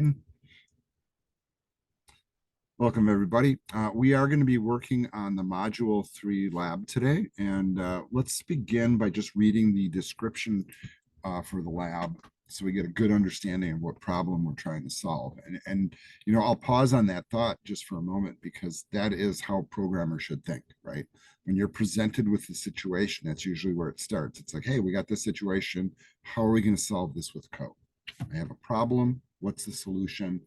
Recording. Welcome, everybody. We are going to be working on the Module 3 lab today, and let's begin by just reading the description for the lab so we get a good understanding of what problem we're trying to solve. And you know, I'll pause on that thought just for a moment because that is how programmers should think, right? When you're presented with the situation, that's usually where it starts. It's like, hey, we got this situation. How are we going to solve this with code? I have a problem. What's the solution?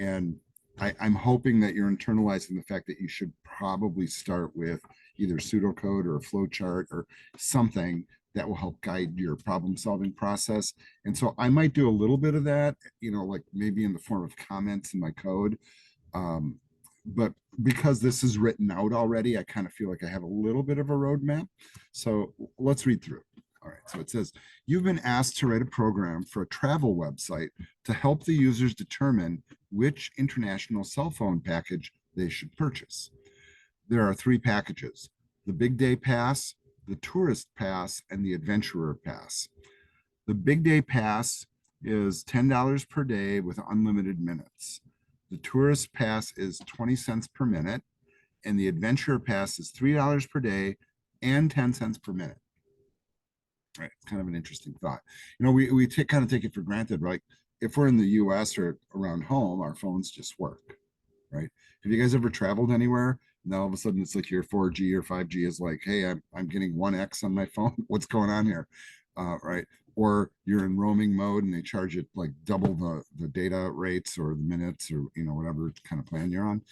And I'm hoping that you're internalizing the fact that you should probably start with either pseudocode or a flow chart or something that will help guide your problem solving process. And so I might do a little bit of that, you know, like maybe in the form of comments in my code. But because this is written out already, I kind of feel like I have a little bit of a roadmap. So let's read through. All right, so it says, you've been asked to write a program for a travel website to help the users determine which international cell phone package they should purchase. There are three packages: the Big Day Pass, the Tourist Pass, and the Adventurer Pass. The Big Day Pass is $10 per day with unlimited minutes. The Tourist Pass is 20 cents per minute, and the Adventurer Pass is $3 per day and 10 cents per minute. Right, it's kind of an interesting thought. You know, we kind of take it for granted, right? If we're in the US or around home, our phones just work, right? Have you guys ever traveled anywhere and then all of a sudden it's like your 4G or 5G is like, hey, I'm getting 1x on my phone. What's going on here? Right? Or you're in roaming mode and they charge it like double the data rates or the minutes or, you know, whatever kind of plan you're on.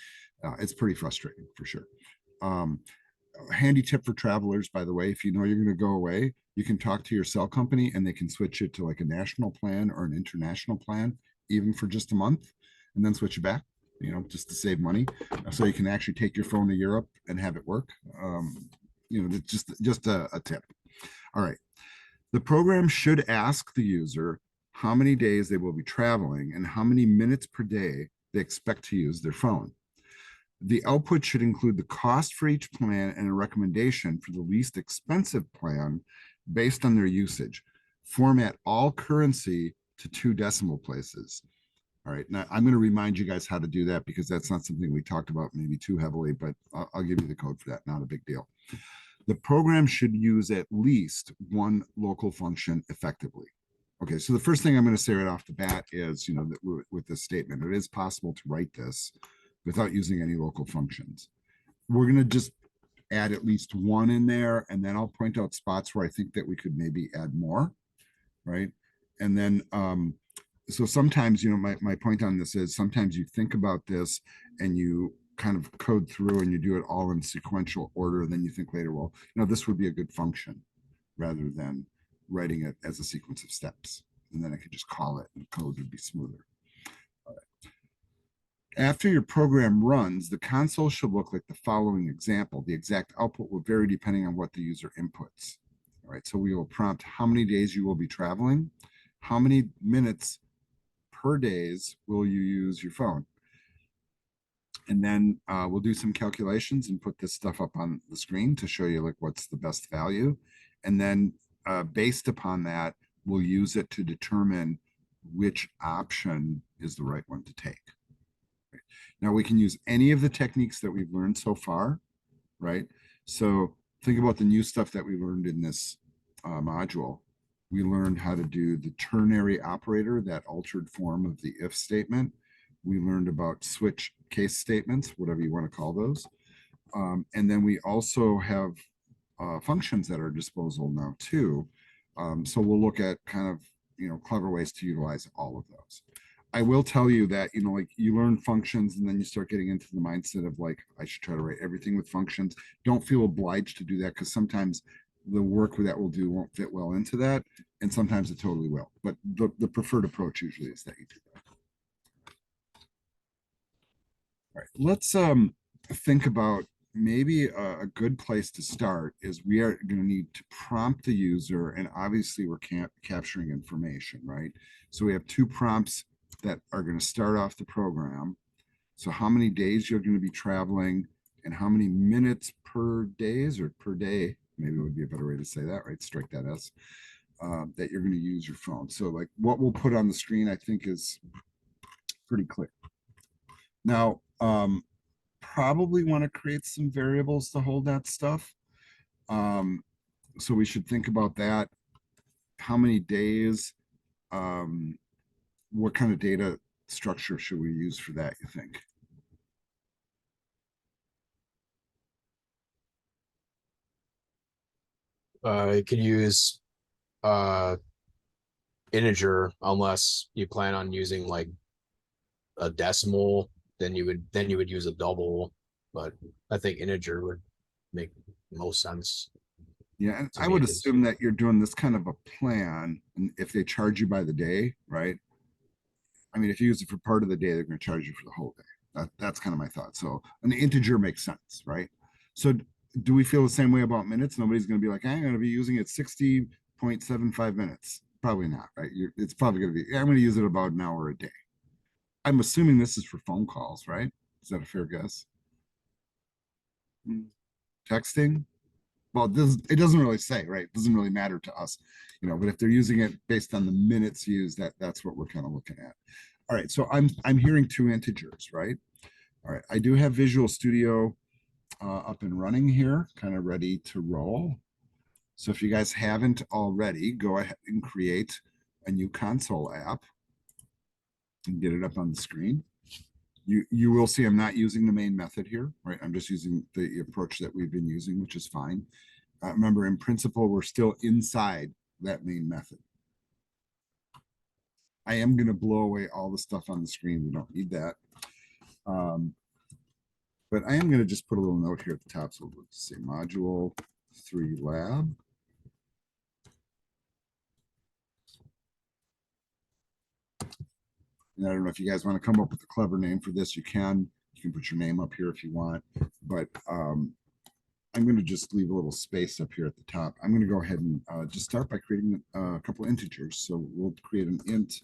It's pretty frustrating for sure. A handy tip for travelers, by the way, if you know you're going to go away, you can talk to your cell company and they can switch it to like a national plan or an international plan, even for just a month, and then switch it back, you know, just to save money. So you can actually take your phone to Europe and have it work. You know, just a tip. All right. The program should ask the user how many days they will be traveling and how many minutes per day they expect to use their phone. The output should include the cost for each plan and a recommendation for the least expensive plan based on their usage. Format all currency to 2 decimal places. All right, now I'm going to remind you guys how to do that because that's not something we talked about maybe too heavily, but I'll give you the code for that, not a big deal. The program should use at least one local function effectively. Okay, so the first thing I'm going to say right off the bat is, you know, that with this statement, it is possible to write this without using any local functions. We're going to just add at least one in there, and then I'll point out spots where I think that we could maybe add more, right? And then, so sometimes, you know, my point on this is sometimes you think about this and you kind of code through and you do it all in sequential order, and then you think later, well, you know, this would be a good function rather than writing it as a sequence of steps. And then I could just call it and code would be smoother. After your program runs, the console should look like the following example. The exact output will vary depending on what the user inputs. All right, so we will prompt how many days you will be traveling, how many minutes per days will you use your phone. And then we'll do some calculations and put this stuff up on the screen to show you like what's the best value. And then based upon that, we'll use it to determine which option is the right one to take. Now we can use any of the techniques that we've learned so far, right? So think about the new stuff that we learned in this module. We learned how to do the ternary operator, that altered form of the if statement. We learned about switch case statements, whatever you want to call those. And then we also have functions at our disposal now too. So we'll look at kind of, you know, clever ways to utilize all of those. I will tell you that, you know, like you learn functions and then you start getting into the mindset of like, I should try to write everything with functions. Don't feel obliged to do that because sometimes the work that we'll do won't fit well into that. And sometimes it totally will. But the preferred approach usually is that you do that. All right, let's think about maybe a good place to start is we are going to need to prompt the user. And obviously we're capturing information, right? So we have 2 prompts that are going to start off the program. So how many days you're going to be traveling and how many minutes per days or per day, maybe would be a better way to say that, right? Strike that S, that you're going to use your phone. So like what we'll put on the screen, I think is pretty clear. Now, probably want to create some variables to hold that stuff. So we should think about that. How many days? What kind of data structure should we use for that, you think? You could use uh integer unless you plan on using like a decimal, then you would use a double. But I think integer would make most sense Yeah, and to I me would at least. assume that you're doing this kind of a plan, and if they charge you by the day, right? I mean, if you use it for part of the day, they're going to charge you for the whole day. That's kind of my thought. So an integer makes sense, right? So do we feel the same way about minutes? Nobody's going to be like, I'm going to be using it 60.75 minutes. Probably not, right? It's probably going to be, I'm going to use it about an hour a day. I'm assuming this is for phone calls, right? Is that a fair guess? Texting? Well, it doesn't really say, right? It doesn't really matter to us, but if they're using it based on the minutes used, that's what we're kind of looking at. All right, so I'm hearing two integers, right? All right, I do have Visual Studio up and running here, kind of ready to roll. So if you guys haven't already, go ahead and create a new console app and get it up on the screen. You will see I'm not using the main method here, right? I'm just using the approach that we've been using, which is fine. Remember, in principle, we're still inside that main method. I am going to blow away all the stuff on the screen. We don't need that. But I am going to just put a little note here at the top. So we'll say module 3 lab. And I don't know if you guys want to come up with a clever name for this. You can put your name up here if you want. But I'm going to just leave a little space up here at the top. I'm going to go ahead and just start by creating a couple of integers. So we'll create an int.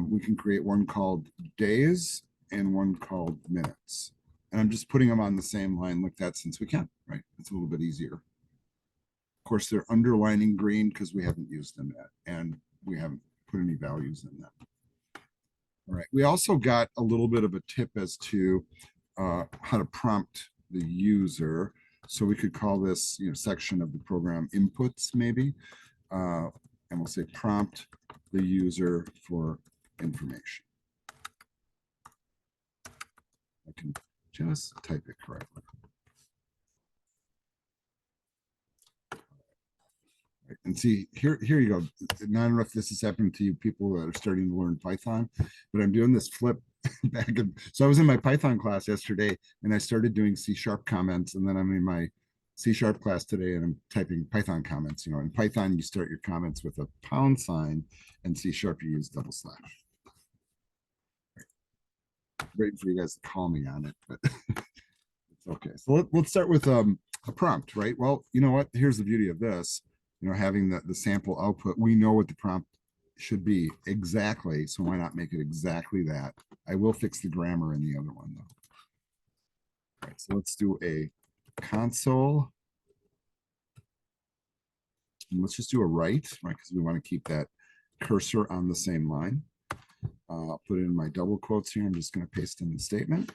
We can create one called days and one called minutes. And I'm just putting them on the same line like that since we can, right? It's a little bit easier. Of course, they're underlining green because we haven't used them yet and we haven't put any values in them. All right. We also got a little bit of a tip as to how to prompt the user. So we could call this, section of the program inputs maybe, and we'll say prompt the user for information. I can just type it correctly. And see, here you go. Now, I don't know if this is happening to you people that are starting to learn Python, but I'm doing this flip back. So I was in my Python class yesterday and I started doing C# comments, and then I'm in my C# class today and I'm typing Python comments. In Python, you start your comments with a £, and C# you use /. Waiting for you guys to call me on it, but it's okay. So let's start with a prompt, right? Well, you know what? Here's the beauty of this. Having the sample output, we know what the prompt should be exactly. So why not make it exactly that? I will fix the grammar in the other one though. All right, so let's do a console. And let's just do a write, right? Because we want to keep that cursor on the same line. I'll put in my double quotes here. I'm just going to paste in the statement.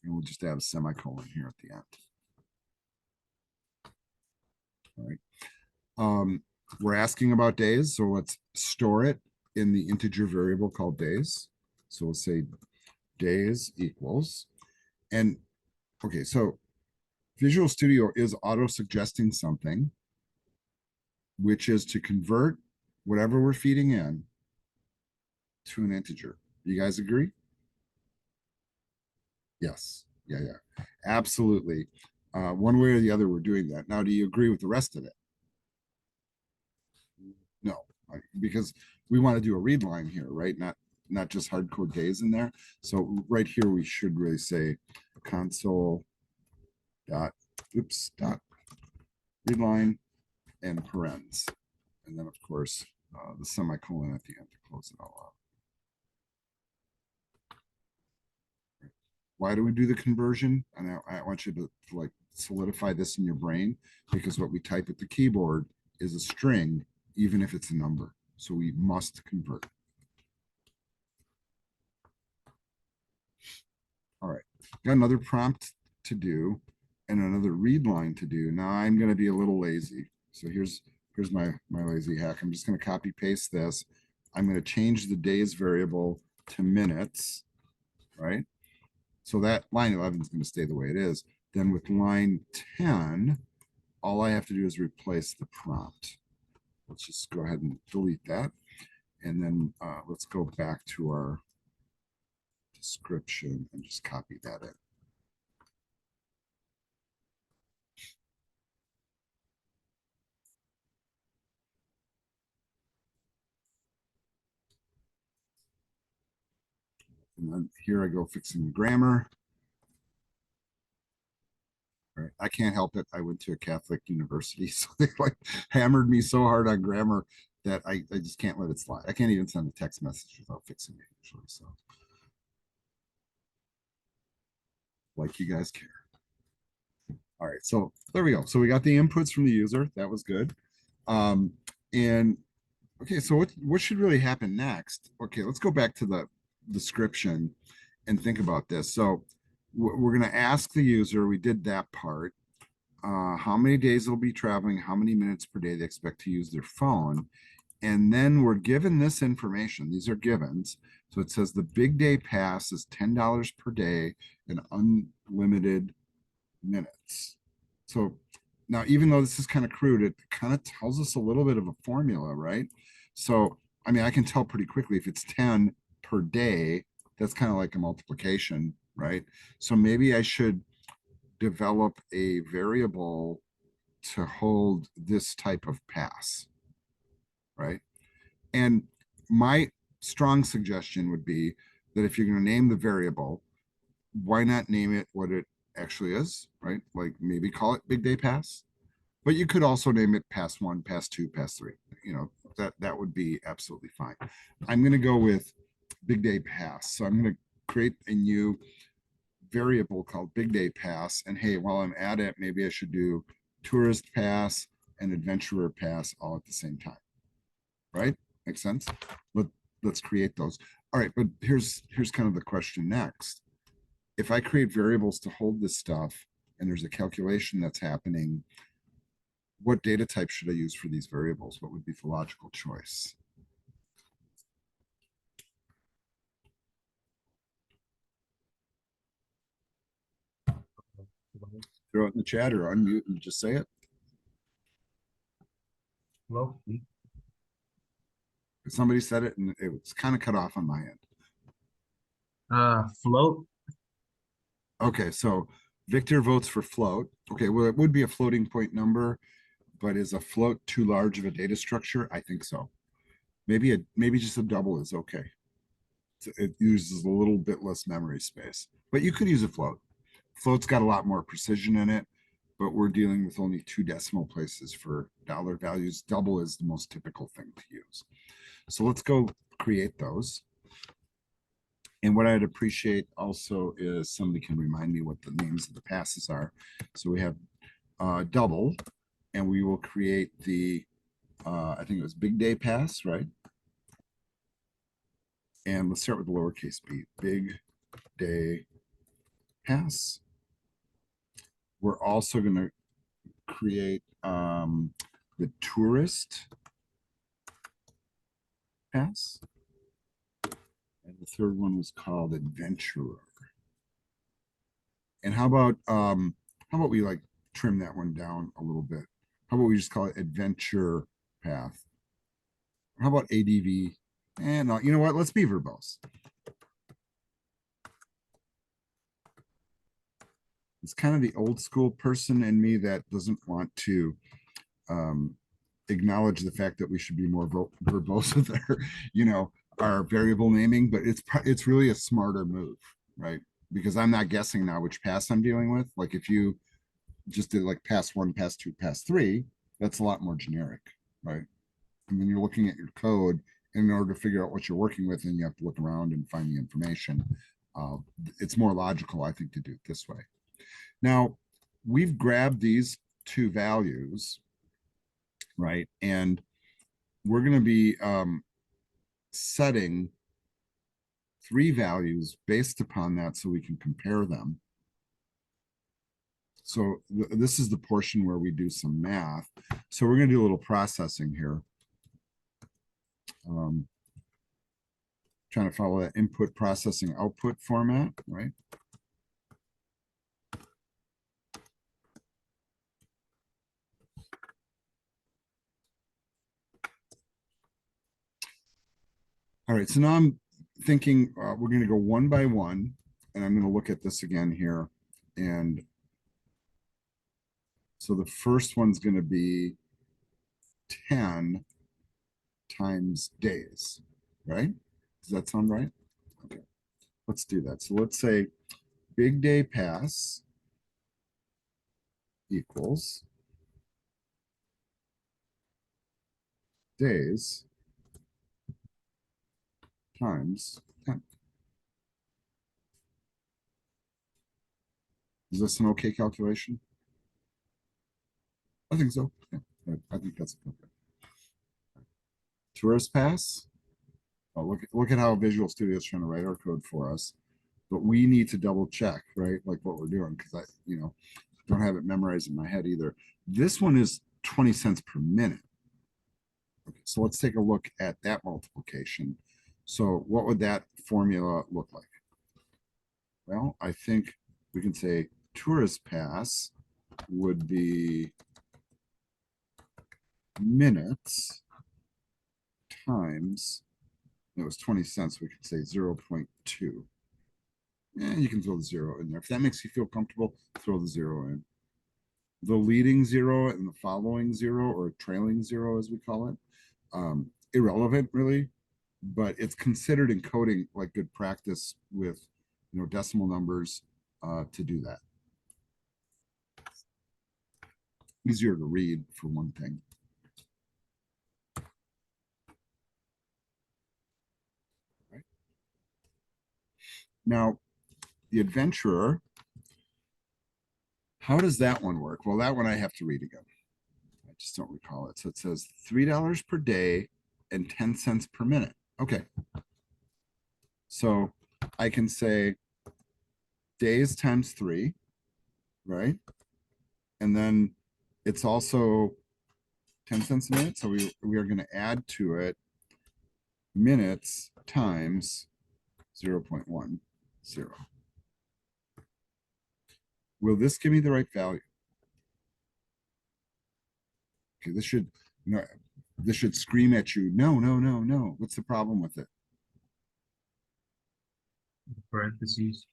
And we'll just add a semicolon here at the end. All right. We're asking about days, so let's store it in the integer variable called days. So we'll say days equals, and okay, so Visual Studio is auto-suggesting something, which is to convert whatever we're feeding in to an integer. You guys agree? Yes. Yeah. Absolutely. One way or the other, we're doing that. Now, do you agree with the rest of it? No, because we want to do a read line here, right? Not just hard code days in there. So right here, we should really say console dot read line and parens, and then of course the semicolon at the end to close it all up. Why do we do the conversion? And I want you to like solidify this in your brain, because what we type at the keyboard is a string, even if it's a number. So we must convert. got another prompt to do and another read line to do. Now I'm going to be a little lazy. So here's my lazy hack. I'm just going to copy paste this. I'm going to change the days variable to minutes, right? So that line 11 is going to stay the way it is. Then with line 10, all I have to do is replace the prompt. Let's just go ahead and delete that. And then let's go back to our description and just copy that in. And then here I go fixing the grammar. Right. I can't help it. I went to a Catholic university, so they like hammered me so hard on grammar that I just can't let it slide. I can't even send a text message without fixing it usually. So like you guys care. All right, so there we go. So we got the inputs from the user. That was good. And okay, so what should really happen next? Okay, let's go back to the description and think about this. So we're going to ask the user, we did that part, how many days they'll be traveling, how many minutes per day they expect to use their phone. And then we're given this information. These are givens. So it says the big day pass is $10 per day and unlimited minutes. So now, even though this is kind of crude, it kind of tells us a little bit of a formula, right? So, I mean, I can tell pretty quickly if it's 10 per day, that's kind of like a multiplication, right? So maybe I should develop a variable to hold this type of pass, right? And my strong suggestion would be that if you're going to name the variable, why not name it what it actually is, right? Like maybe call it big day pass, but you could also name it pass one, pass two, pass three. You know, that would be absolutely fine. I'm going to go with big day pass. So I'm going to create a new variable called big day pass. And hey, while I'm at it, maybe I should do tourist pass and adventurer pass all at the same time, right? Makes sense. Let, let's create those. All right, but here's kind of the question next. If I create variables to hold this stuff and there's a calculation that's happening, what data type should I use for these variables? What would be the logical choice? Throw it in the chat or unmute and just say it. Float. Somebody said it and it was kind of cut off on my end. Float. Okay, so Victor votes for float. Okay, well, it would be a floating point number, but is a float too large of a data structure? I think so. Maybe just a double is okay. It uses a little bit less memory space, but you could use a float. Float's got a lot more precision in it, but we're dealing with only 2 decimal places for dollar values. Double is the most typical thing to use. So let's go create those. And what I'd appreciate also is somebody can remind me what the names of the passes are. So we have double, and we will create the, I think it was big day pass, right? And let's start with the lowercase b, big day pass. We're also going to create the tourist pass. And the third one was called adventurer. And how about we like trim that one down a little bit? How about we just call it adventure path? How about ADV? And you know what? Let's be verbose. It's kind of the old school person in me that doesn't want to acknowledge the fact that we should be more verbose with our, our variable naming, but it's really a smarter move, right? Because I'm not guessing now which pass I'm dealing with. Like if you just did like pass one, pass two, pass three, that's a lot more generic, right? And when you're looking at your code, in order to figure out what you're working with, and you have to look around and find the information, it's more logical, I think, to do it this way. Now, we've grabbed these 2 values, right? And we're going to be setting 3 values based upon that so we can compare them. So this is the portion where we do some math. So we're gonna do a little processing here. Um, Trying to follow that input processing output format, right? All right, so now I'm thinking we're going to go one by one, and I'm going to look at this again here. And so the first one's going to be 10 times days, right? Does that sound right? Okay, let's do that. So let's say big day pass equals days times 10. Is this an okay calculation? I think so. Yeah, I think that's okay. Tourist pass. Oh, look at how Visual Studio is trying to write our code for us. But we need to double check, right? Like what we're doing, because I don't have it memorized in my head either. This one is 20 cents per minute. Okay, so let's take a look at that multiplication. So what would that formula look like? Well, I think we can say tourist pass would be minutes times, it was 20 cents, we could say 0.2. You can throw the zero in there. If that makes you feel comfortable, throw the zero in. The leading zero and the following zero, or trailing zero as we call it, irrelevant really, but it's considered in coding like good practice with decimal numbers to do that. Easier to read for one thing. Right? Now, the adventurer, how does that one work? Well, that one I have to read again. I just don't recall it. So it says $3 per day and 10 cents per minute. Okay. So I can say days times 3, right? And then it's also 10 cents a minute. So we are going to add to it minutes times 0.10. Will this give me the right value? Okay, this should scream at you. No, no, no, no. What's the problem with it? Parentheses.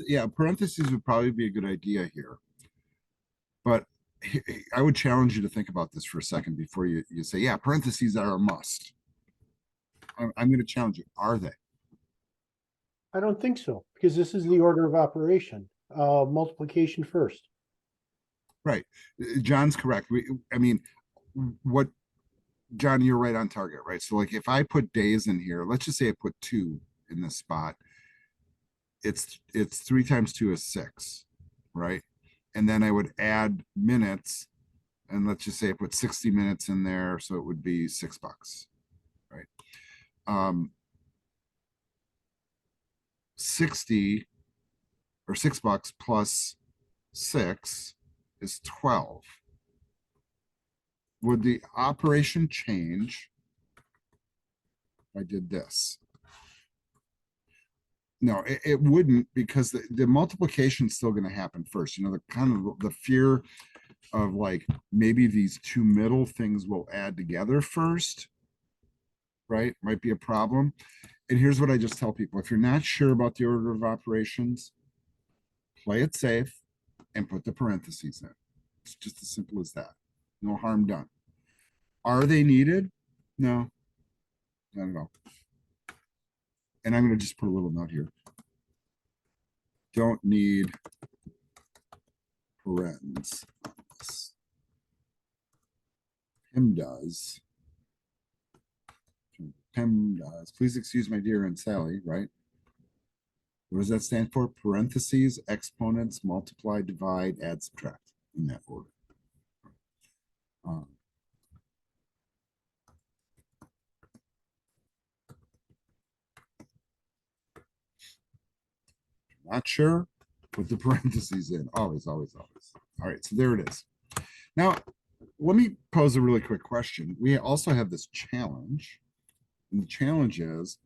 Yeah, parentheses would probably be a good idea here. But I would challenge you to think about this for a second before you say, yeah, parentheses are a must. I'm going to challenge you. Are they? I don't think so, because this is the order of operation, multiplication first. Right. John's correct. I mean, what, John, you're right on target, right? So like if I put days in here, let's just say I put 2 in this spot, it's 3 times 2 is 6, right? And then I would add minutes, and let's just say I put 60 minutes in there, so it would be $6, right? 60 or $6 plus 6 is 12. Would the operation change if I did this? No, it wouldn't, because the multiplication is still going to happen first. The kind of the fear of like maybe these two middle things will add together first, right? Might be a problem. And here's what I just tell people. If you're not sure about the order of operations, play it safe and put the parentheses in. It's just as simple as that. No harm done. Are they needed? No, not at all. And I'm going to just put a little note here. Don't need parens on this. PIM does. PIM does. Please excuse my dear Aunt Sally, right? What does that stand for? Parentheses, exponents, multiply, divide, add, subtract, in that order. Not sure? Put the parentheses in, always, always, always. All right, so there it is. Now, let me pose a really quick question. We also have this challenge. And the challenge is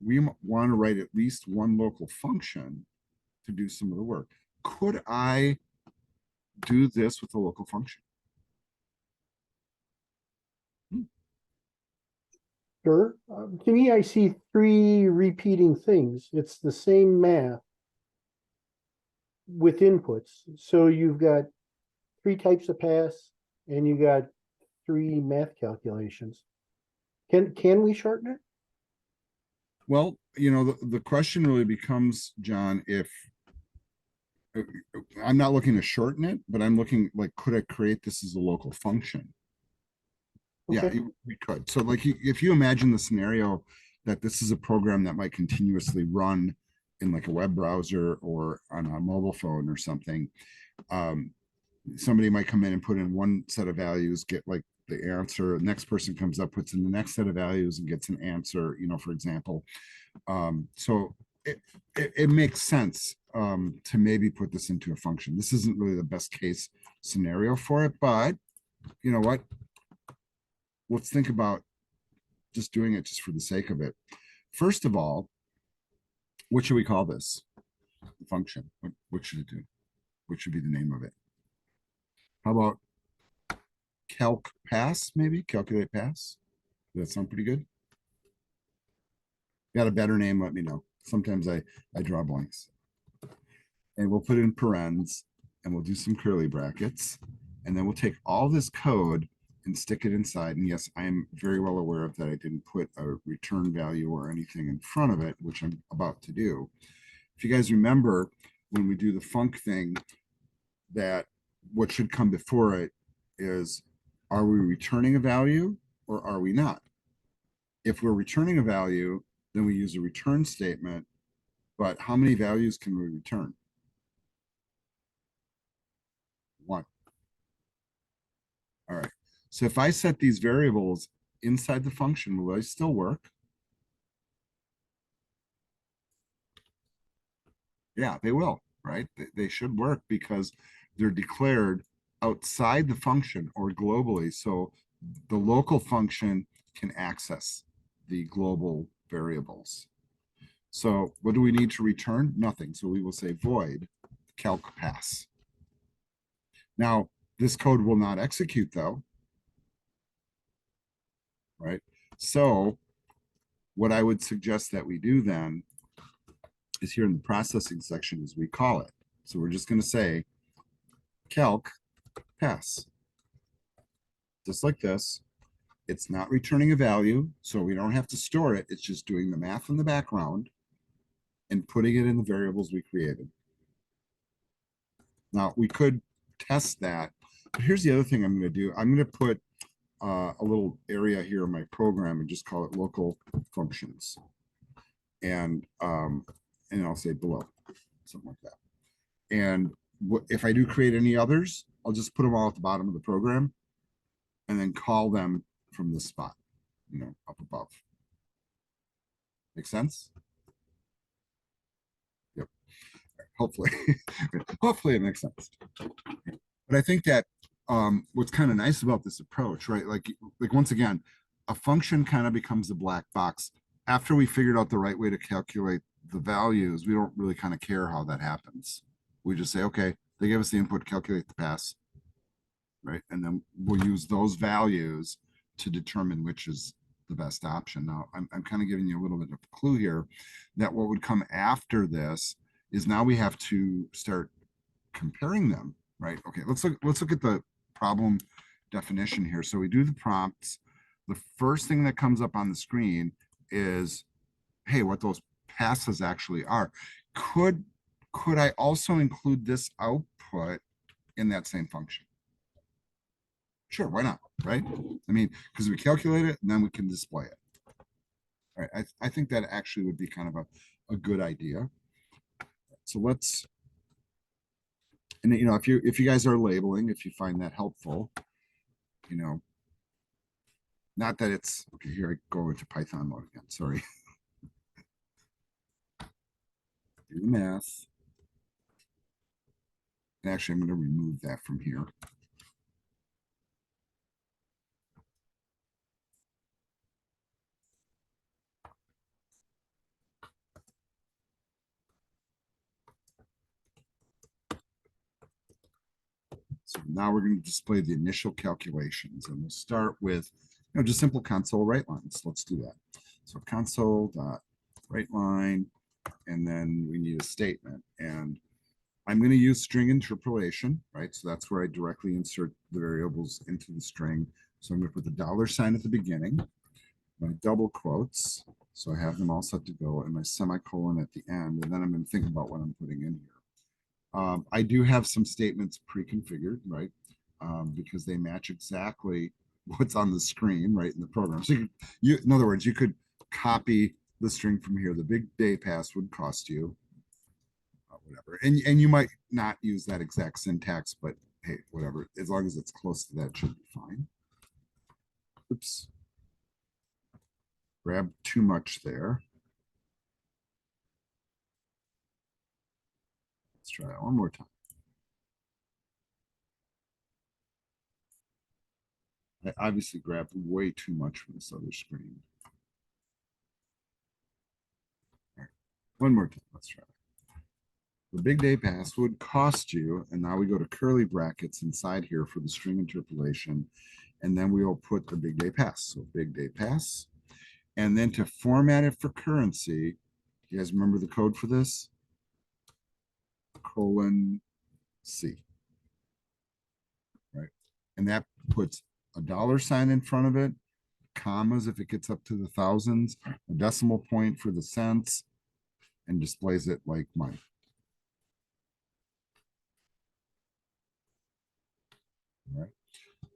we want to write at least one local function to do some of the work. Could I do this with a local function? Sure. To me, I see three repeating things. It's the same math with inputs. So you've got three types of pass and you got three math calculations. Can we shorten it? Well, the question really becomes, John, if I'm not looking to shorten it, but I'm looking like, could I create this as a local function? Yeah, Okay. we could. So like if you imagine the scenario that this is a program that might continuously run in like a web browser or on a mobile phone or something, somebody might come in and put in one set of values, get like the answer. The next person comes up, puts in the next set of values and gets an answer, for example. So it makes sense to maybe put this into a function. This isn't really the best case scenario for it, but you know what? Let's think about just doing it just for the sake of it. First of all, what should we call this function? What should it do? What should be the name of it? How about calc pass, maybe? Calculate pass? Does that sound pretty good? Got a better name, let me know. Sometimes I draw blanks. And we'll put in parens and we'll do some curly brackets. And then we'll take all this code and stick it inside. And yes, I am very well aware of that. I didn't put a return value or anything in front of it, which I'm about to do. If you guys remember, when we do the func thing, that what should come before it is, are we returning a value or are we not? If we're returning a value, then we use a return statement. But how many values can we return? One. All right. So if I set these variables inside the function, will they still work? Yeah, they will, right? They should work because they're declared outside the function or globally. So the local function can access the global variables. So what do we need to return? Nothing. So we will say void calc pass. Now, this code will not execute though, right? So what I would suggest that we do then is here in the processing section, as we call it. So we're just going to say calc pass. Just like this. It's not returning a value, so we don't have to store it. It's just doing the math in the background and putting it in the variables we created. Now, we could test that, but here's the other thing I'm going to do. I'm going to put a little area here in my program and just call it local functions. And I'll say below, something like that. And if I do create any others, I'll just put them all at the bottom of the program and then call them from this spot, up above. Make sense? Yep. Hopefully, hopefully it makes sense. But I think that what's kind of nice about this approach, right? Like once again, a function kind of becomes a black box. After we figured out the right way to calculate the values, we don't really kind of care how that happens. We just say, okay, they give us the input, calculate the pass, right? And then we'll use those values to determine which is the best option. Now, I'm kind of giving you a little bit of a clue here that what would come after this is now we have to start comparing them, right? Okay, let's look at the problem definition here. So we do the prompts. The first thing that comes up on the screen is, hey, what those passes actually are. Could I also include this output in that same function? Sure, why not, right? I mean, because we calculate it and then we can display it. All right, I think that actually would be kind of a good idea. So let's, and if you guys are labeling, if you find that helpful, not that it's okay. Here I go into Python mode again. Sorry. Do the math. Actually, I'm going to remove that from here. So now we're going to display the initial calculations, and we'll start with, just simple console write lines. Let's do that. So console dot write line, and then we need a statement. And I'm going to use string interpolation, right? So that's where I directly insert the variables into the string. So I'm going to put the $ at the beginning, my double quotes. So I have them all set to go, and my semicolon at the end. And then I'm going to think about what I'm putting in here. I do have some statements pre-configured, right? Because they match exactly what's on the screen, right, in the program. So in other words, you could copy the string from here. The big day pass would cost you whatever, and you might not use that exact syntax, but hey, whatever. As long as it's close to that, it should be fine. Oops, grab too much there. Let's try that one more time. I obviously grabbed way too much from this other screen. All right. One more time. Let's try it. The big day pass would cost you, and now we go to curly brackets inside here for the string interpolation, and then we will put the big day pass. So big day pass. And then to format it for currency, you guys remember the code for this? :C. Right. And that puts a $ in front of it, commas if it gets up to the thousands, a decimal point for the cents, and displays it like money. All right.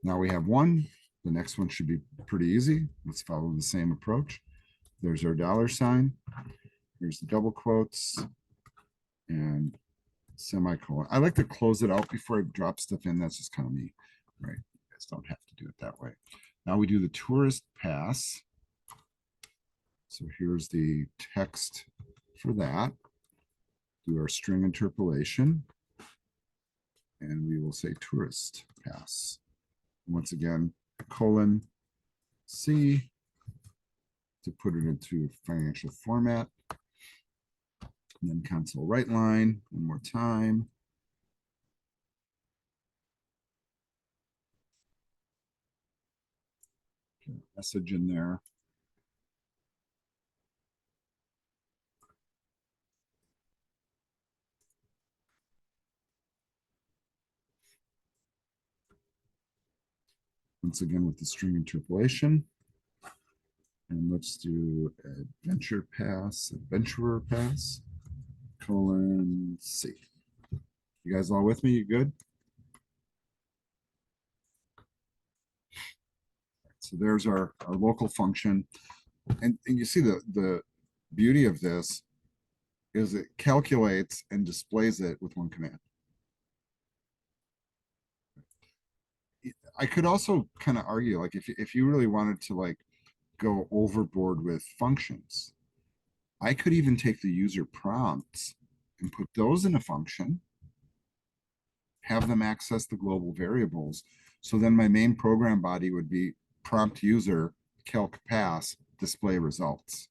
Now we have one. The next one should be pretty easy. Let's follow the same approach. There's our $. Here's the double quotes and semicolon. I like to close it out before I drop stuff in. That's just kind of me, right? You guys don't have to do it that way. Now we do the tourist pass. So here's the text for that. Do our string interpolation. And we will say tourist pass. Once again, :C to put it into financial format. And then console write line one more time. Message in there. Once again with the string interpolation. And let's do adventurer pass, :C. You guys all with me? You good? So there's our local function. And you see the beauty of this is it calculates and displays it with one command. I could also kind of argue, like if you really wanted to like go overboard with functions, I could even take the user prompts and put those in a function, have them access the global variables. So then my main program body would be prompt user calc pass display results.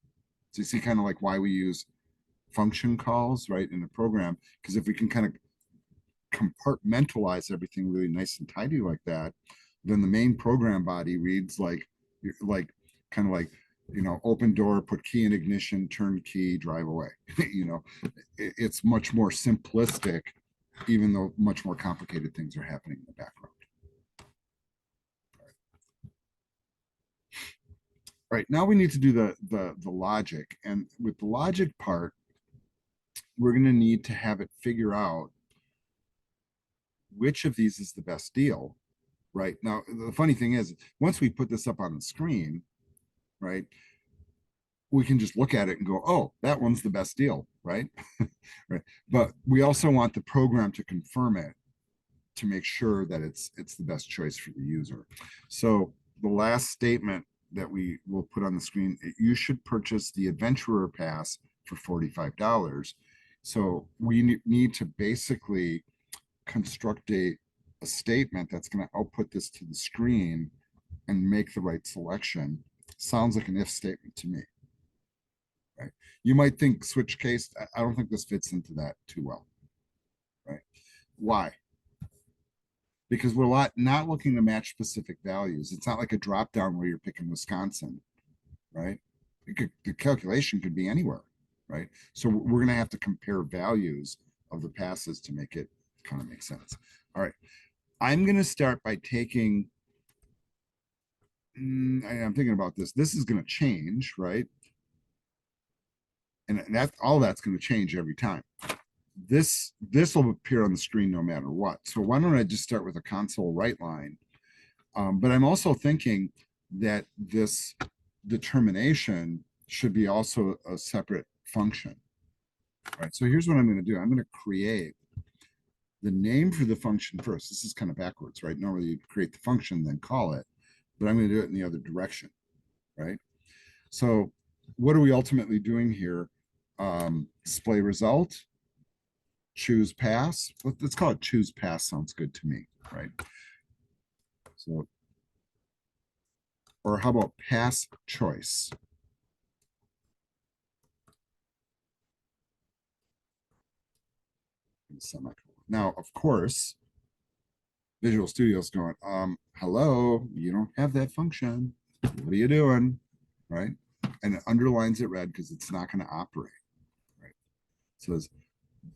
So you see kind of like why we use function calls, right, in the program, because if we can kind of compartmentalize everything really nice and tidy like that, then the main program body reads like kind of like, open door, put key in ignition, turn key, drive away. It's much more simplistic, even though much more complicated things are happening in the background. All right, now we need to do the logic. And with the logic part, we're going to need to have it figure out which of these is the best deal. Right now, the funny thing is, once we put this up on the screen, right, we can just look at it and go, oh, that one's the best deal, right? Right. But we also want the program to confirm it to make sure that it's the best choice for the user. So the last statement that we will put on the screen, you should purchase the adventurer pass for $45. So we need to basically construct a statement that's going to output this to the screen and make the right selection. Sounds like an if statement to me. Right? You might think switch case. I don't think this fits into that too well. Right? Why? Because we're not looking to match specific values. It's not like a drop down where you're picking Wisconsin, right? The calculation could be anywhere, right? So we're going to have to compare values of the passes to make it kind of make sense. All right. I'm going to start by taking, I'm thinking about this. This is going to change, right? And all that's going to change every time. This will appear on the screen no matter what. So why don't I just start with a console write line? But I'm also thinking that this determination should be also a separate function. All right, so here's what I'm going to do. I'm going to create the name for the function first. This is kind of backwards, right? Normally you create the function, then call it, but I'm going to do it in the other direction, right? So what are we ultimately doing here? Display result, choose pass. Let's call it choose pass. Sounds good to me, right? So, or how about pass choice? Semicolon. Now, of course, Visual Studio's going, hello, you don't have that function. What are you doing? Right? And it underlines it red because it's not going to operate. Right? It says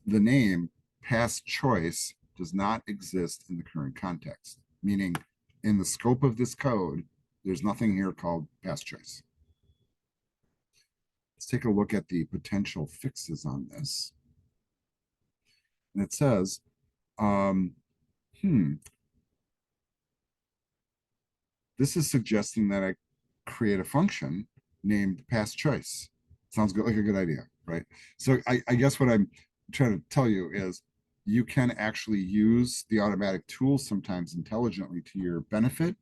the name pass choice does not exist in the current context, meaning in the scope of this code, there's nothing here called pass choice. Let's take a look at the potential fixes on this. And it says, this is suggesting that I create a function named pass choice. Sounds good, like a good idea, right? So I guess what I'm trying to tell you is you can actually use the automatic tools sometimes intelligently to your benefit.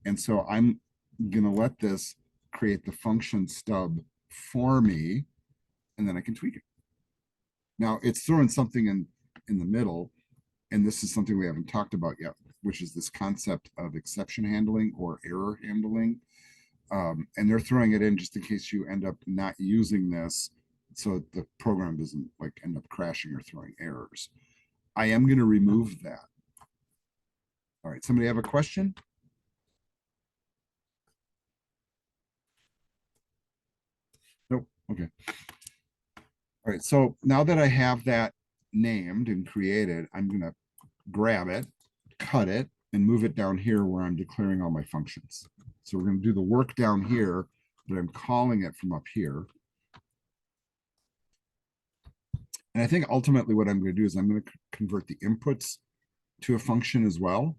And so I'm going to let this create the function stub for me, and then I can tweak it. Now it's throwing something in the middle, and this is something we haven't talked about yet, which is this concept of exception handling or error handling. And they're throwing it in just in case you end up not using this, so the program doesn't like end up crashing or throwing errors. I am going to remove that. All right, somebody have a question? Nope. Okay. All right, so now that I have that named and created, I'm going to grab it, cut it, and move it down here where I'm declaring all my functions. So we're going to do the work down here, but I'm calling it from up here. And I think ultimately what I'm going to do is I'm going to convert the inputs to a function as well.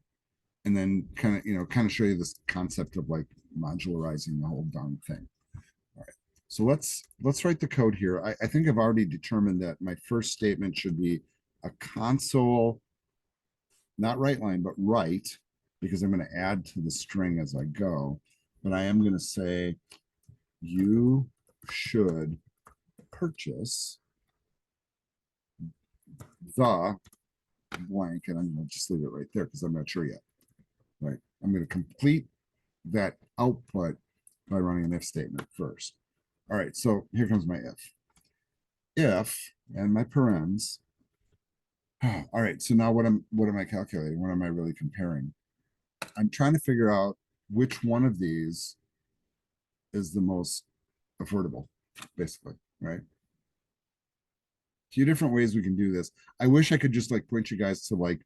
And then kind of show you this concept of like modularizing the whole darn thing. All right. So let's write the code here. I think I've already determined that my first statement should be a console, not write line, but write, because I'm going to add to the string as I go. But I am going to say, you should purchase the blank, and I'm going to just leave it right there because I'm not sure yet. Right. I'm going to complete that output by running an if statement first. All right. So here comes my if. If, and my parens. All right. So now what am I calculating? What am I really comparing? I'm trying to figure out which one of these is the most affordable, basically, right? A few different ways we can do this. I wish I could just like point you guys to like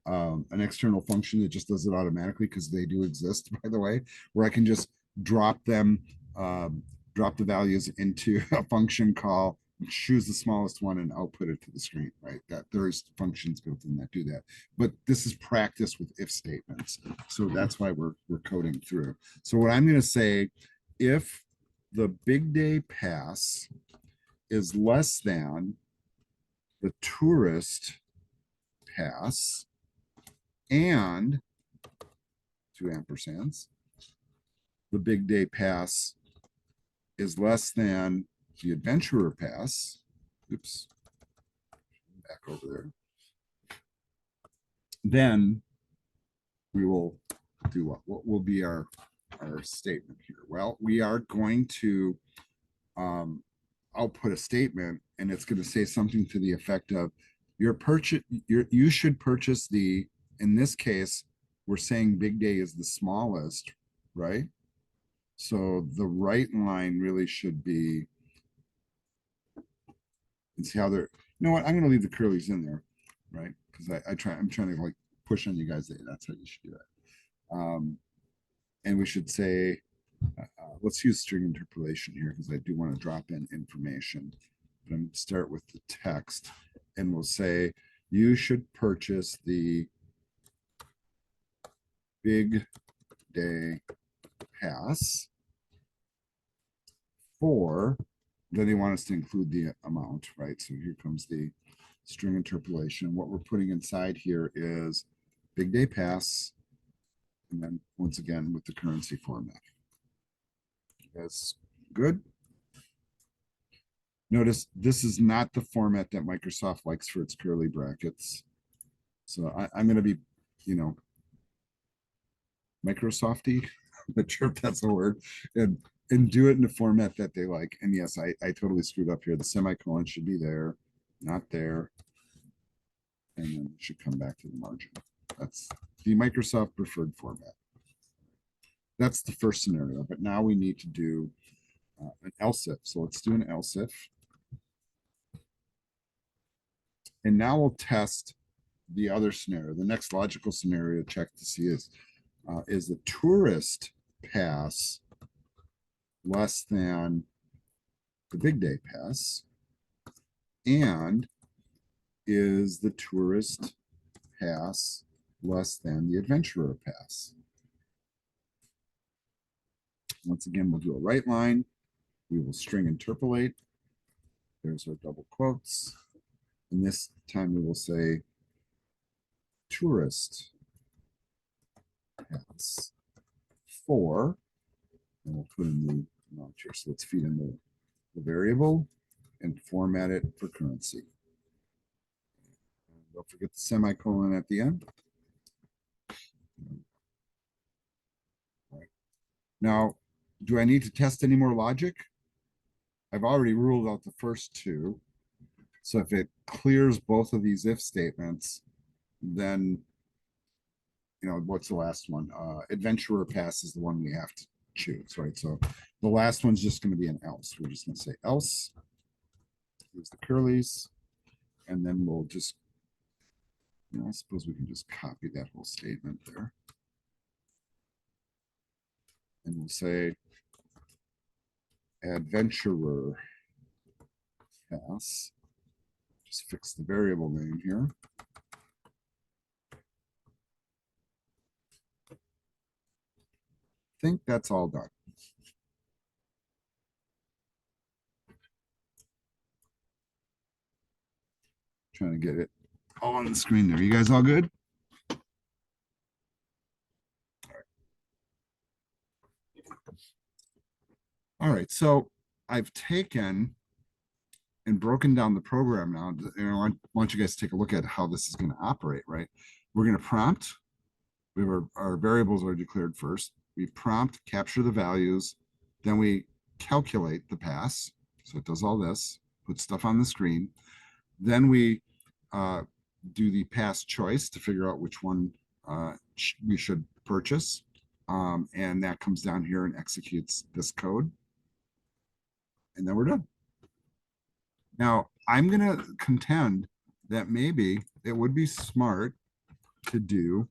an external function that just does it automatically, because they do exist, by the way, where I can just drop them, drop the values into a function call, choose the smallest one and output it to the screen, right? That there's functions built in that do that. But this is practice with if statements. So that's why we're coding through. So what I'm going to say, if the big day pass is less than the tourist pass and 2 ampersands, the big day pass is less than the adventurer pass. Oops, back over there. then we will do what will be our statement here. Well, we are going to output a statement, and it's going to say something to the effect of you should purchase the, in this case, we're saying Big Day is the smallest, right? So the right line really should be, and see how they're, you know what, I'm gonna leave the curlies in there, right? Because I'm trying to like push on you guys that that's how you should do that. And we should say, let's use string interpolation here because I do want to drop in information. But I'm gonna start with the text, and we'll say you should purchase the Big Day Pass for, then they want us to include the amount, right? So here comes the string interpolation. What we're putting inside here is Big Day Pass, and then once again with the currency format. That's good. Notice this is not the format that Microsoft likes for its curly brackets. So I'm going to be, you know, Microsofty, not sure if that's a word, and do it in the format that they like. And yes, I totally screwed up here. The semicolon should be there, not there. And then it should come back to the margin. That's the Microsoft preferred format. That's the first scenario, but now we need to do an else if. So let's do an else if. And now we'll test the other scenario. The next logical scenario to check to see is the tourist pass less than the Big Day Pass? And is the tourist pass less than the adventurer pass? Once again, we'll do a right line. We will string interpolate. There's our double quotes. And this time we will say tourist pass for, and we'll put in the amount here. So let's feed in the variable and format it for currency. Don't forget the semicolon at the end. All right. Now, do I need to test any more logic? I've already ruled out the first two. So if it clears both of these if statements, then, you know, what's the last one? Adventurer pass is the one we have to choose, right? So the last one's just going to be an else. We're just going to say else. Here's the curlies. And then we'll just, you know, I suppose we can just copy that whole statement there. And we'll say adventurer pass. Just fix the variable name here. I think that's all done. Trying to get it all on the screen there. You guys all good? All right, so I've taken and broken down the program now. I want you guys to take a look at how this is going to operate, right? We're going to prompt. We have our variables are declared first. We prompt, capture the values, then we calculate the pass. So it does all this, put stuff on the screen. Then we do the pass choice to figure out which one we should purchase. And that comes down here and executes this code. And then we're done. Now, I'm going to contend that maybe it would be smart to do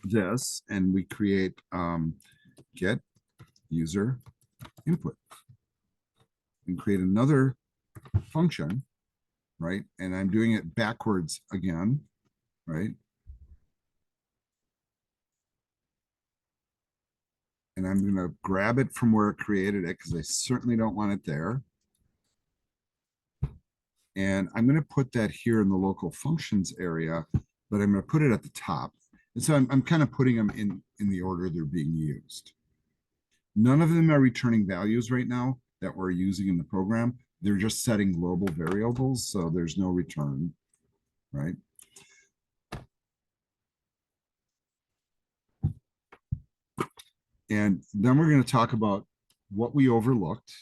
this, and we create get user input and create another function, right? And I'm doing it backwards again, right? And I'm going to grab it from where it created it because I certainly don't want it there. And I'm going to put that here in the local functions area, but I'm going to put it at the top. And so I'm kind of putting them in the order they're being used. None of them are returning values right now that we're using in the program. They're just setting global variables, so there's no return, right? And then we're going to talk about what we overlooked,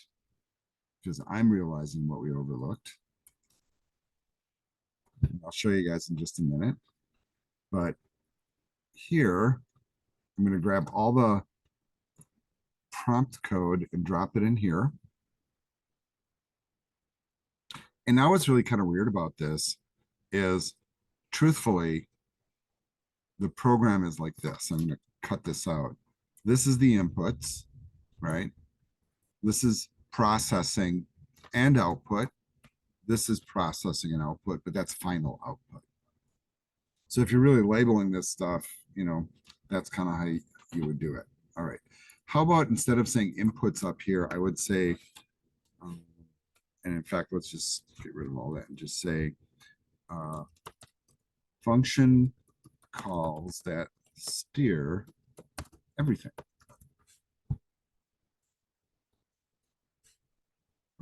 because I'm realizing what we overlooked. I'll show you guys in just a minute. But here, I'm going to grab all the prompt code and drop it in here. And now what's really kind of weird about this is, truthfully, the program is like this. I'm going to cut this out. This is the inputs, right? This is processing and output. This is processing and output, but that's final output. So if you're really labeling this stuff, you know, that's kind of how you would do it. All right. How about instead of saying inputs up here, I would say, and in fact, let's just get rid of all that and just say function calls that steer everything. All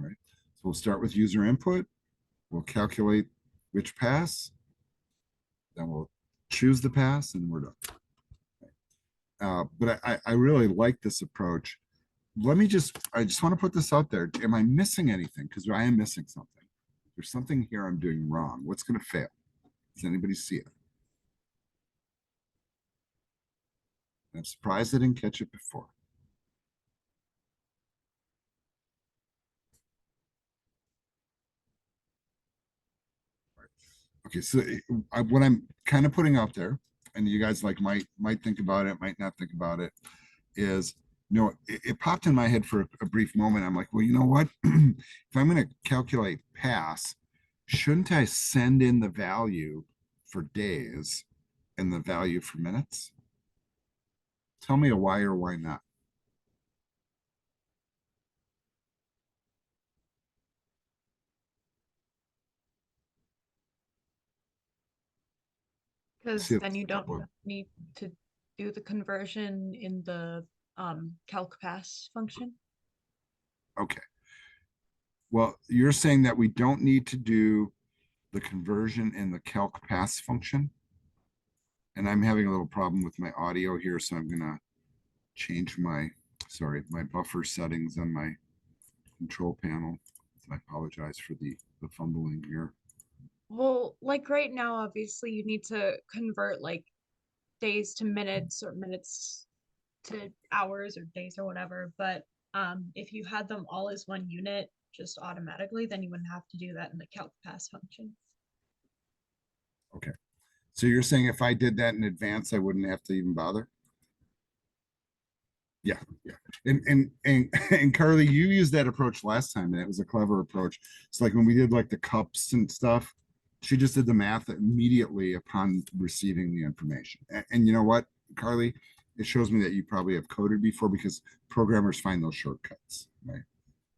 right. So we'll start with user input. We'll calculate which pass. Then we'll choose the pass and we're done. But I really like this approach. I just want to put this out there. Am I missing anything? Because I am missing something. There's something here I'm doing wrong. What's going to fail? Does anybody see it? I'm surprised I didn't catch it before. Okay, so what I'm kind of putting out there, and you guys like might think about it, might not think about it, is, you know, it popped in my head for a brief moment. I'm like, well, you know what? If I'm going to calculate pass, shouldn't I send in the value for days and the value for minutes? Tell me a why or why not. Because See, then you don't well, need to do the conversion in the calc pass function. okay. Well, you're saying that we don't need to do the conversion in the calc pass function. And I'm having a little problem with my audio here, so I'm gonna change my buffer settings on my control panel. I apologize for the fumbling here. Well, like right now, obviously you need to convert like days to minutes or minutes to hours or days or whatever. But if you had them all as one unit just automatically, then you wouldn't have to do that in the calc pass function. Okay. So you're saying if I did that in advance, I wouldn't have to even bother? Yeah, yeah. And Carly, you used that approach last time, and it was a clever approach. It's like when we did like the cups and stuff, she just did the math immediately upon receiving the information. And you know what, Carly? It shows me that you probably have coded before, because programmers find those shortcuts, right?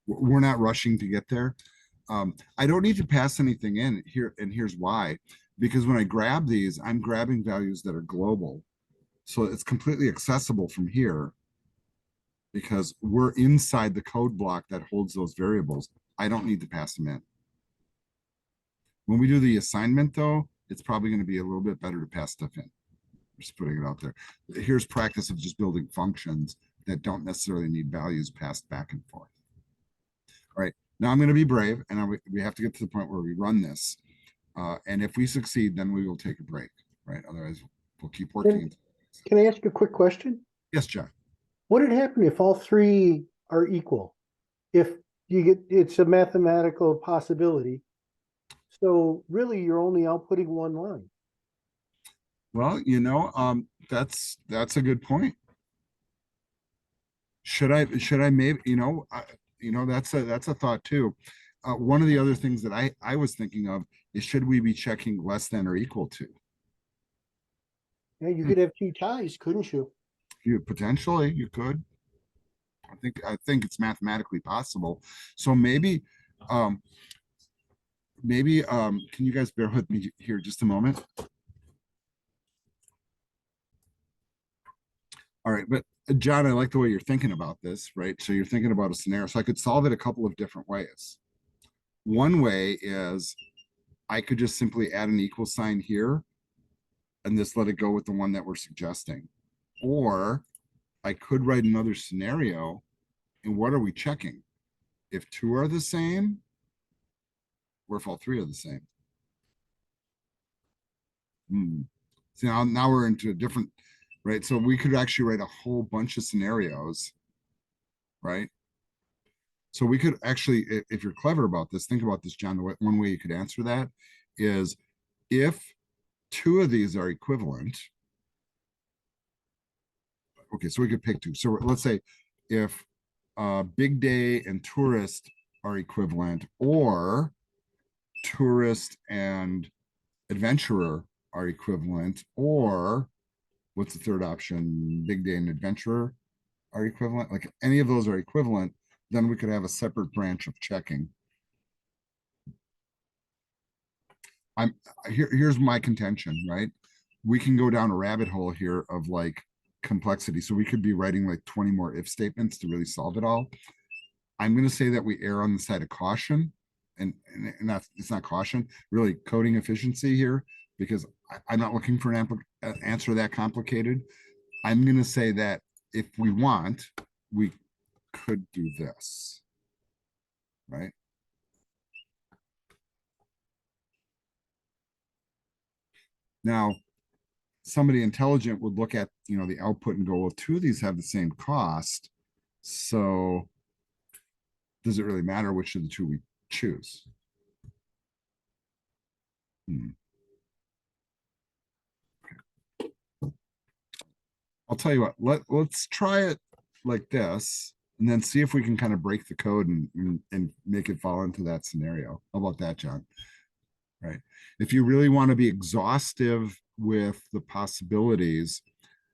We're not rushing to get there. I don't need to pass anything in here, and here's why. Because when I grab these, I'm grabbing values that are global. So it's completely accessible from here, because we're inside the code block that holds those variables. I don't need to pass them in. When we do the assignment, though, it's probably going to be a little bit better to pass stuff in. Just putting it out there. Here's practice of just building functions that don't necessarily need values passed back and forth. All right, now I'm going to be brave, and we have to get to the point where we run this. And if we succeed, then we will take a break, right? Otherwise, we'll keep working. Can I ask a quick question? Yes, John. What would happen if all three are equal? If you get, it's a mathematical possibility. So really, you're only outputting one line. Well, you know, that's a good point. Should I maybe, that's a thought too. One of the other things that I was thinking of is, should we be checking less than or equal to? Yeah, you could have two ties, couldn't you? You potentially you could. I think it's mathematically possible. So maybe can you guys bear with me here just a moment? All right, but John, I like the way you're thinking about this, right? So you're thinking about a scenario. So I could solve it a couple of different ways. One way is I could just simply add an equal sign here and just let it go with the one that we're suggesting. Or I could write another scenario. And what are we checking? If two are the same, or if all three are the same? See, now we're into a different, right? So we could actually write a whole bunch of scenarios, right? So we could actually, if you're clever about this, think about this, John. One way you could answer that is if two of these are equivalent. Okay, so we could pick two. So let's say if big day and tourist are equivalent, or tourist and adventurer are equivalent, or what's the third option? Big day and adventurer are equivalent. Like any of those are equivalent, then we could have a separate branch of checking. Here's my contention, right? We can go down a rabbit hole here of like complexity. So we could be writing like 20 more if statements to really solve it all. I'm going to say that we err on the side of caution, and that's, it's not caution, really coding efficiency here, because I'm not looking for an answer that complicated. I'm going to say that if we want, we could do this, right? Now, somebody intelligent would look at, you know, the output and go, well, two of these have the same cost. So does it really matter which of the two we choose? I'll tell you what, let's try it like this and then see if we can kind of break the code and make it fall into that scenario. How about that, John? Right. If you really want to be exhaustive with the possibilities,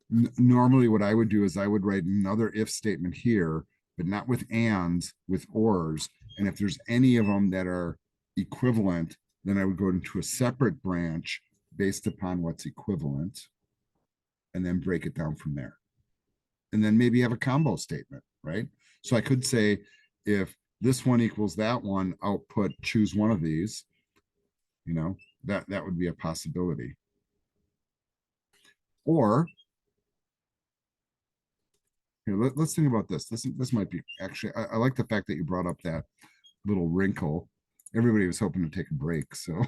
normally what I would do is I would write another if statement here, but not with ands, with ors. And if there's any of them that are equivalent, then I would go into a separate branch based upon what's equivalent, and then break it down from there. And then maybe have a combo statement, right? So I could say, if this one equals that one, output, choose one of these, you know, that would be a possibility. Or here, let's think about this. This might be actually, I like the fact that you brought up that little wrinkle. Everybody was hoping to take a break, so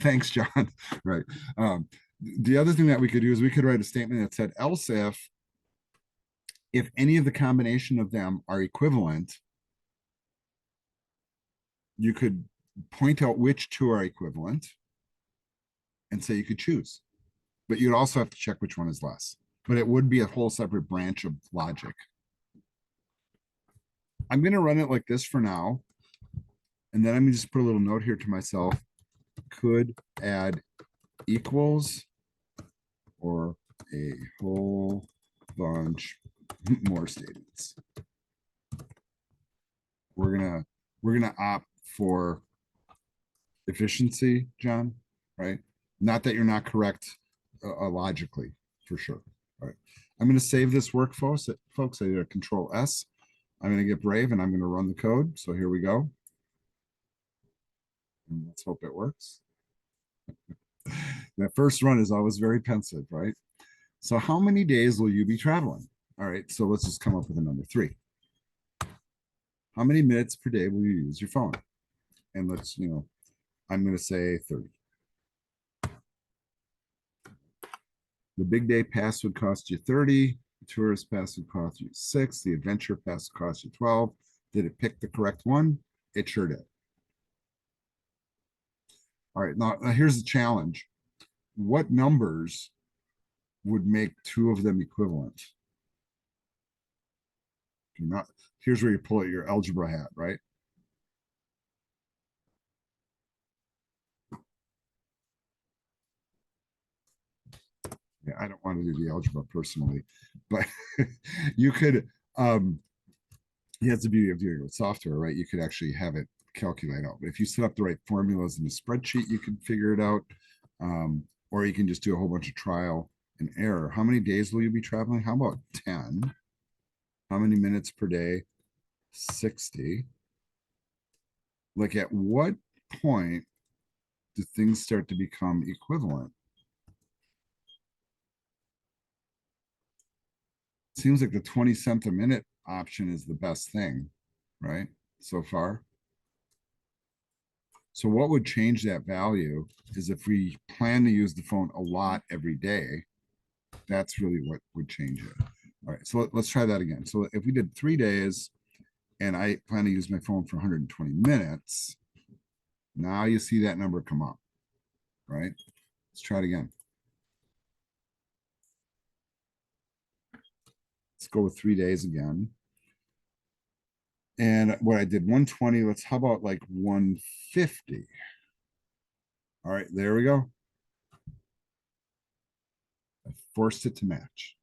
thanks, John. Right. The other thing that we could do is we could write a statement that said, else if any of the combination of them are equivalent, you could point out which two are equivalent and say you could choose. But you'd also have to check which one is less. But it would be a whole separate branch of logic. I'm going to run it like this for now. And then I'm going to just put a little note here to myself. Could add equals or a whole bunch more statements. We're gonna opt for efficiency, John, right? Not that you're not correct logically, for sure. All right. I'm going to save this work, folks. I did a Control S. I'm going to get brave and I'm going to run the code. So here we go. And let's hope it works. That first run is always very pensive, right? So how many days will you be traveling? All right, so let's just come up with a number 3. How many minutes per day will you use your phone? And let's, you know, I'm going to say 30. The big day pass would cost you 30. The tourist pass would cost you 6. The adventure pass would cost you 12. Did it pick the correct one? It sure did. All right, now here's the challenge. What numbers would make two of them equivalent? Not, here's where you pull out your algebra hat, right? Yeah, I don't want to do the algebra personally, but you could, that's the beauty of doing it with software, right? You could actually have it calculate out. But if you set up the right formulas in the spreadsheet, you can figure it out. Or you can just do a whole bunch of trial and error. How many days will you be traveling? How about 10? How many minutes per day? 60. Like, at what point do things start to become equivalent? Seems like the 20 cent a minute option is the best thing, right? So far. So what would change that value is if we plan to use the phone a lot every day, that's really what would change it. All right, so let's try that again. So if we did 3 days and I plan to use my phone for 120 minutes, now you see that number come up, right? Let's try it again. Let's go with 3 days again. And what I did 120, let's how about like 150? All right, there we go. I forced it to match.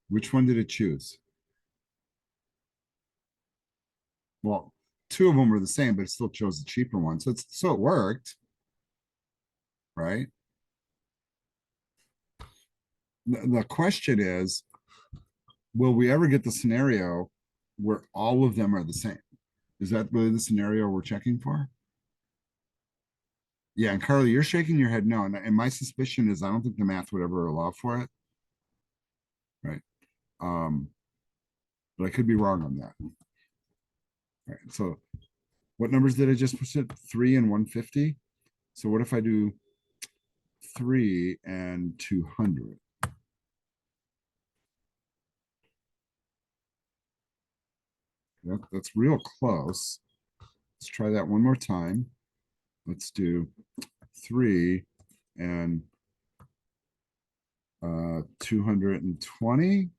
Which one did it choose? Well, two of them were the same, but it still chose the cheaper one. So it worked, right? The question is, will we ever get the scenario where all of them are the same? Is that really the scenario we're checking for? Yeah, and Carly, you're shaking your head no. And my suspicion is I don't think the math would ever allow for it. Right. But I could be wrong on that. All right. So what numbers did I just put? 3 and 150. So what if I do 3 and 200? That's real close. Let's try that one more time. Let's do 3 and 220.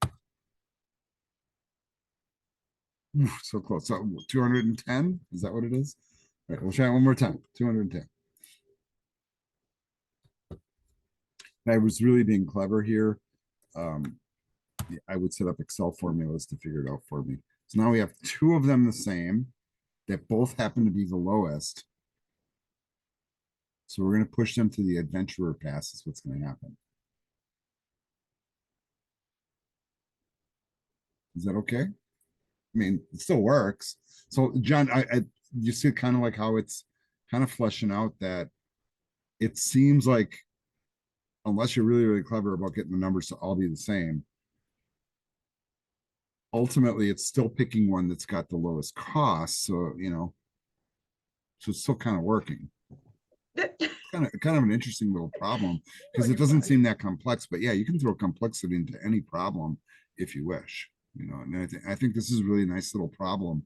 Oof, so close. So 210, is that what it is? All right, we'll try it one more time. 210. I was really being clever here. I would set up Excel formulas to figure it out for me. So now we have two of them the same that both happen to be the lowest. So we're going to push them to the adventurer pass is what's going to happen. Is that okay? I mean, it still works. So John, you see kind of like how it's kind of fleshing out that it seems like unless you're really, really clever about getting the numbers to all be the same, ultimately it's still picking one that's got the lowest cost. So, so it's still kind of working. Kind of an interesting little problem because it doesn't seem that complex, but yeah, you can throw complexity into any problem if you wish, and I think this is a really nice little problem.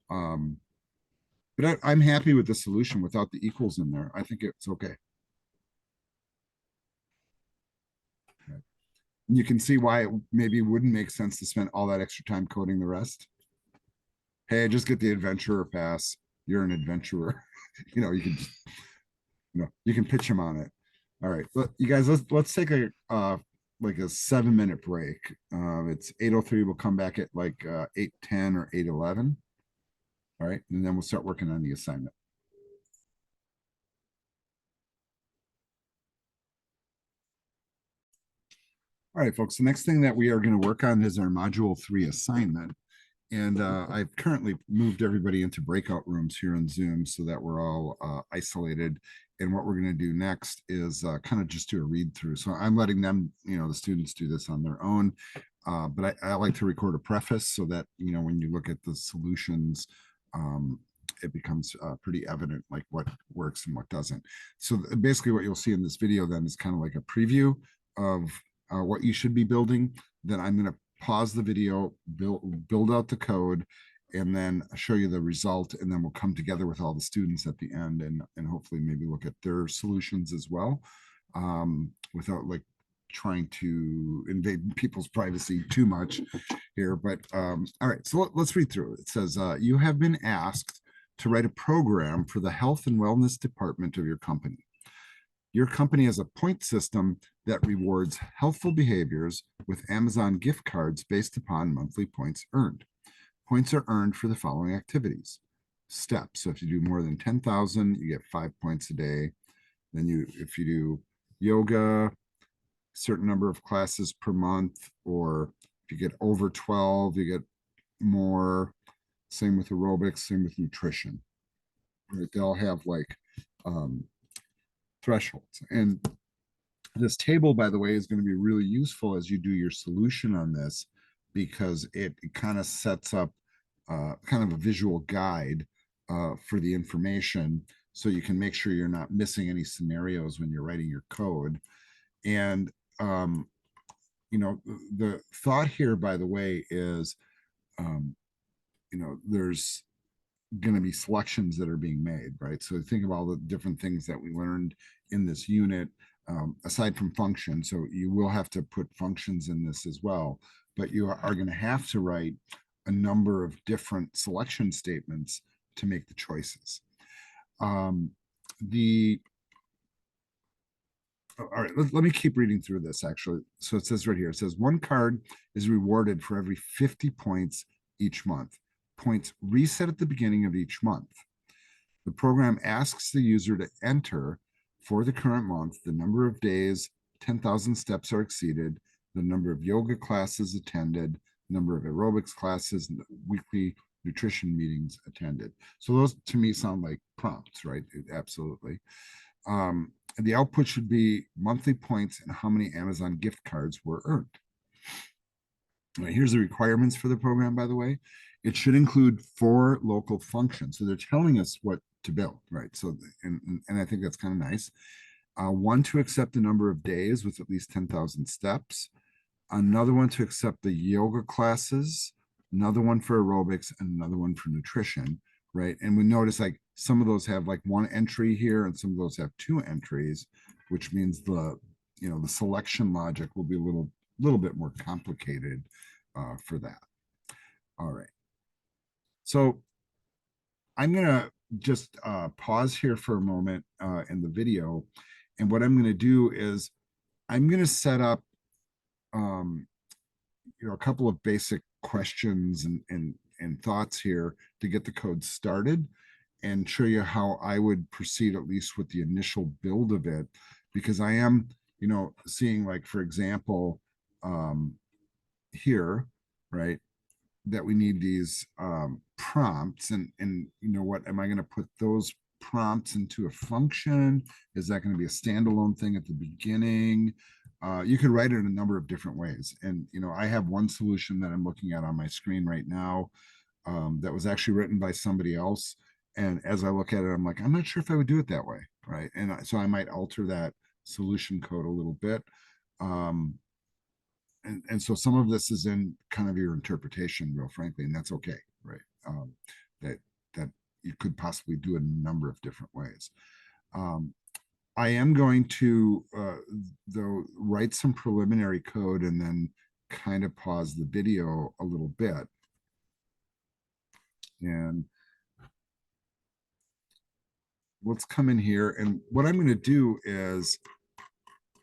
But I'm happy with the solution without the equals in there. I think it's okay. You can see why it maybe wouldn't make sense to spend all that extra time coding the rest. Hey, just get the adventurer pass. You're an adventurer. You can just, you can pitch him on it. All right, you guys, let's take a like a 7-minute break. It's 8:03. We'll come back at like 8:10 or 8:11. All right, and then we'll start working on the assignment. All right, folks, the next thing that we are going to work on is our Module 3 assignment. And I've currently moved everybody into breakout rooms here in Zoom so that we're all isolated. And what we're going to do next is kind of just do a read through. So I'm letting them, the students do this on their own. But I like to record a preface so that, when you look at the solutions, it becomes pretty evident like what works and what doesn't. So basically what you'll see in this video then is kind of like a preview of what you should be building. Then I'm going to pause the video, build out the code, and then show you the result. And then we'll come together with all the students at the end and hopefully maybe look at their solutions as well, without like trying to invade people's privacy too much here. But all right, so let's read through it. It says, you have been asked to write a program for the health and wellness department of your company. Your company has a point system that rewards healthful behaviors with Amazon gift cards based upon monthly points earned. Points are earned for the following activities. Steps. So if you do more than 10,000, you get 5 points a day. Then if you do yoga, certain number of classes per month, or if you get over 12, you get more. Same with aerobics, same with nutrition. Right? They all have like thresholds. And This table, by the way, is going to be really useful as you do your solution on this, because it kind of sets up kind of a visual guide for the information, so you can make sure you're not missing any scenarios when you're writing your code. And the thought here, by the way, is there's going to be selections that are being made, right? So think of all the different things that we learned in this unit, aside from functions. So you will have to put functions in this as well, but you are going to have to write a number of different selection statements to make the choices. All right, let me keep reading through this actually. So it says right here, it says one card is rewarded for every 50 points each month. Points reset at the beginning of each month. The program asks the user to enter for the current month the number of days 10,000 steps are exceeded, the number of yoga classes attended, number of aerobics classes, and weekly nutrition meetings attended. So those to me sound like prompts, right? Absolutely. The output should be monthly points and how many Amazon gift cards were earned. Right, here's the requirements for the program, by the way. It should include 4 local functions. So they're telling us what to build, right? So, and I think that's kind of nice. One to accept the number of days with at least 10,000 steps. Another one to accept the yoga classes. Another one for aerobics, and another one for nutrition, right? And we notice like some of those have like 1 entry here, and some of those have 2 entries, which means the selection logic will be a little bit more complicated for that. All right. So I'm gonna just pause here for a moment in the video, and what I'm gonna do is I'm gonna set up a couple of basic questions and thoughts here to get the code started, and show you how I would proceed, at least with the initial build of it, because I am, seeing, like, for example, here, right, that we need these prompts, and what am I going to put those prompts into a function? Is that going to be a standalone thing at the beginning? You could write it in a number of different ways, and I have one solution that I'm looking at on my screen right now that was actually written by somebody else. And as I look at it, I'm like, I'm not sure if I would do it that way, right? And so I might alter that solution code a little bit. And so some of this is in kind of your interpretation, real frankly, and that's okay, right? That you could possibly do it in a number of different ways. I am going to, though, write some preliminary code and then kind of pause the video a little bit. And let's come in here, and what I'm going to do is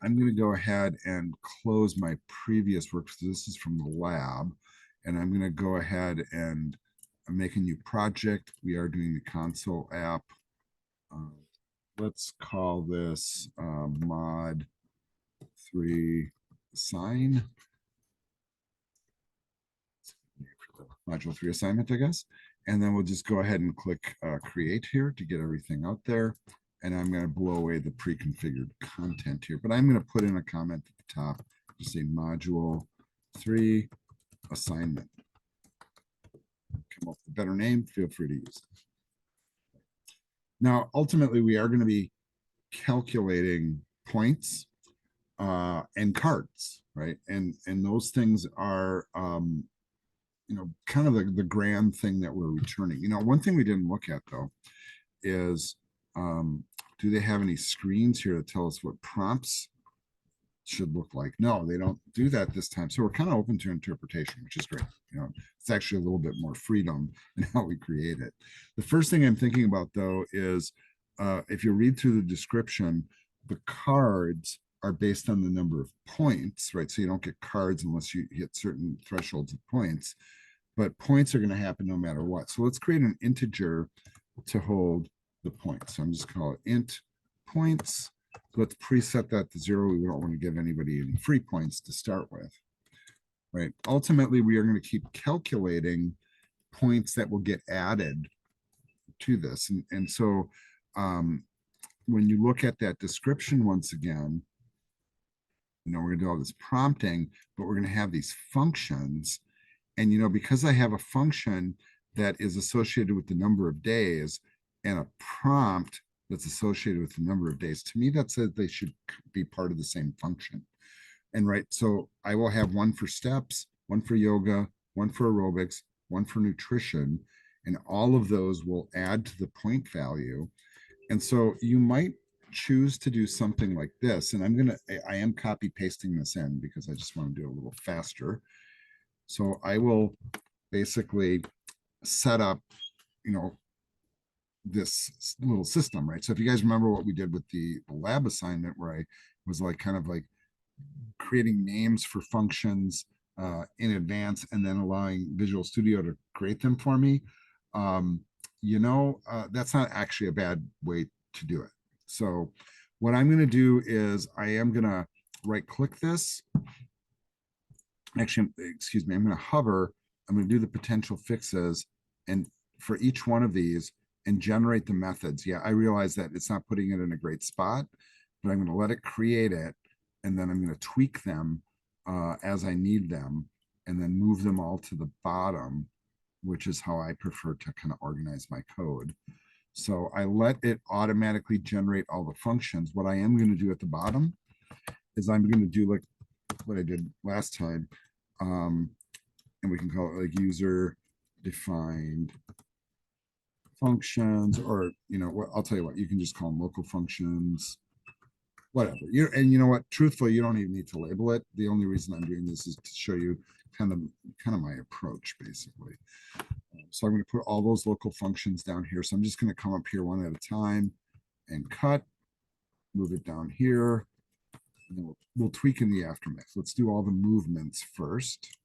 I'm going to go ahead and close my previous work. So this is from the lab, and I'm going to go ahead and make a new project. We are doing the console app. Let's call this mod 3 assign. Module 3 assignment, I guess. And then we'll just go ahead and click create here to get everything out there. And I'm going to blow away the pre-configured content here, but I'm going to put in a comment at the top to say module 3 assignment. Come up with a better name, feel free to use it. Now, ultimately, we are going to be calculating points and cards, right? And those things are kind of the grand thing that we're returning. One thing we didn't look at though is do they have any screens here to tell us what prompts should look like? No, they don't do that this time. So we're kind of open to interpretation, which is great. It's actually a little bit more freedom in how we create it. The first thing I'm thinking about though is if you read through the description, the cards are based on the number of points, right? So you don't get cards unless you hit certain thresholds of points, but points are going to happen no matter what. So let's create an integer to hold the points. So I'm just going to call it int points. So let's preset that to 0. We don't want to give anybody any free points to start with, right? Ultimately, we are going to keep calculating points that will get added to this. And so when you look at that description once again, we're gonna do all this prompting, but we're gonna have these functions. And, because I have a function that is associated with the number of days and a prompt that's associated with the number of days, to me, that says they should be part of the same function. And right, so I will have one for steps, one for yoga, one for aerobics, one for nutrition, and all of those will add to the point value. And so you might choose to do something like this. And I am copy pasting this in because I just want to do it a little faster. So I will basically set up, this little system, right? So if you guys remember what we did with the lab assignment, where I was like kind of like creating names for functions in advance and then allowing Visual Studio to create them for me, that's not actually a bad way to do it. So what I'm going to do is I am going to right click this. Actually, excuse me, I'm going to hover. I'm going to do the potential fixes and for each one of these and generate the methods. Yeah, I realize that it's not putting it in a great spot, but I'm going to let it create it. And then I'm going to tweak them as I need them and then move them all to the bottom, which is how I prefer to kind of organize my code. So I let it automatically generate all the functions. What I am going to do at the bottom is I'm going to do like what I did last time. And we can call it like user defined functions, or what, I'll tell you what, you can just call them local functions, whatever. And you know what, truthfully, you don't even need to label it. The only reason I'm doing this is to show you kind of my approach, basically. So I'm going to put all those local functions down here. So I'm just going to come up here one at a time and cut, move it down here. And then we'll tweak in the aftermath. Let's do all the movements first.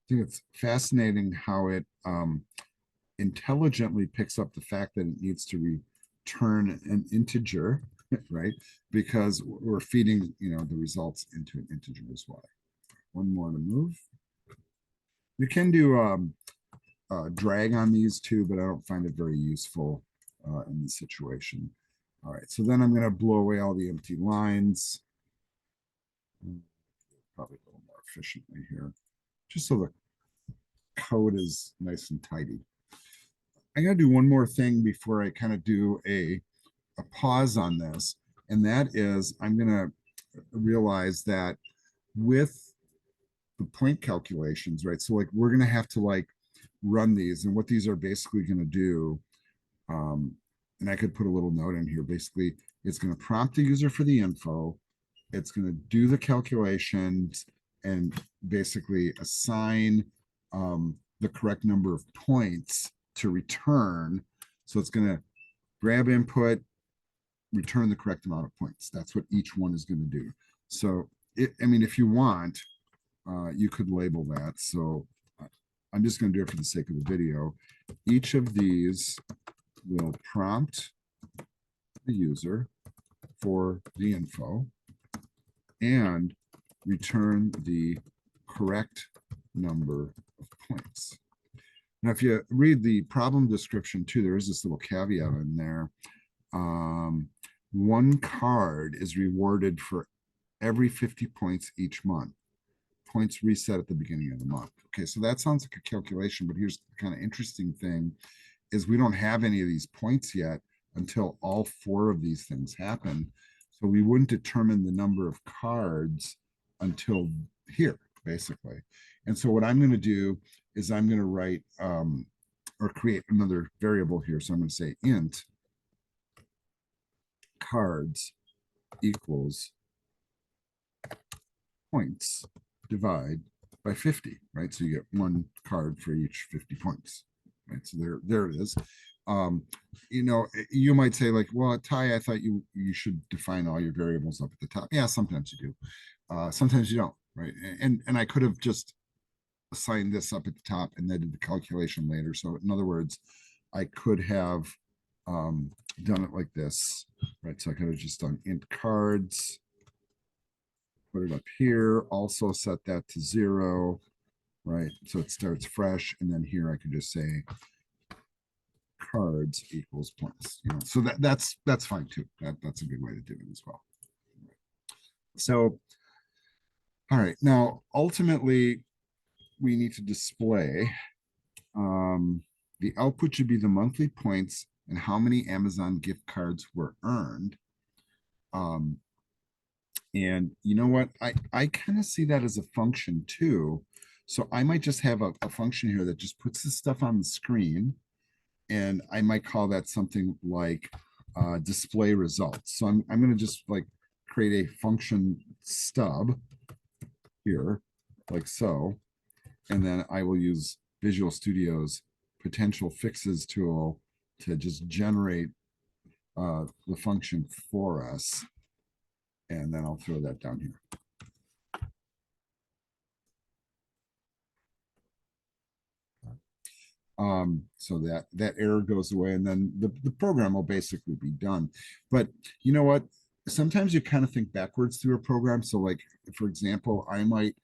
I think it's fascinating how it intelligently picks up the fact that it needs to return an integer, right? Because we're feeding, the results into an integer as well. One more to move. You can do drag on these too, but I don't find it very useful in this situation. All right, so then I'm going to blow away all the empty lines. Probably a little more efficiently here, just so the code is nice and tidy. I got to do one more thing before I kind of do a pause on this, and that is I'm going to realize that with the point calculations, right? So like we're going to have to like run these, and what these are basically going to do, and I could put a little note in here. Basically, it's going to prompt the user for the info. It's going to do the calculations and basically assign the correct number of points to return. So it's going to grab input, return the correct amount of points. That's what each one is going to do. So, if you want, you could label that. So I'm just going to do it for the sake of the video. Each of these will prompt the user for the info and return the correct number of points. Now, if you read the problem description too, there is this little caveat in there. One card is rewarded for every 50 points each month. Points reset at the beginning of the month. Okay, so that sounds like a calculation, but here's the kind of interesting thing is we don't have any of these points yet until all 4 of these things happen. So we wouldn't determine the number of cards until here, basically. And so what I'm going to do is I'm going to write or create another variable here. So I'm going to say int cards equals points divide by 50, right? So you get 1 card for each 50 points, right? So there it is. You might say like, well, Ty, I thought you should define all your variables up at the top. Yeah, sometimes you do. Sometimes you don't, right? And I could have just assigned this up at the top and then did the calculation later. So in other words, I could have done it like this, right? So I could have just done int cards, put it up here, also set that to 0, right? So it starts fresh. And then here I could just say cards equals points, you know, so that's fine too. That's a good way to do it as well. So, all right, now ultimately we need to display the output should be the monthly points and how many Amazon gift cards were earned. And you know what? I kind of see that as a function too. So I might just have a function here that just puts this stuff on the screen. And I might call that something like display results. So I'm going to just like create a function stub here, like so. And then I will use Visual Studio's potential fixes tool to just generate the function for us. And then I'll throw that down here. So that error goes away, and then the program will basically be done. But you know what? Sometimes you kind of think backwards through a program. So like, for example, I might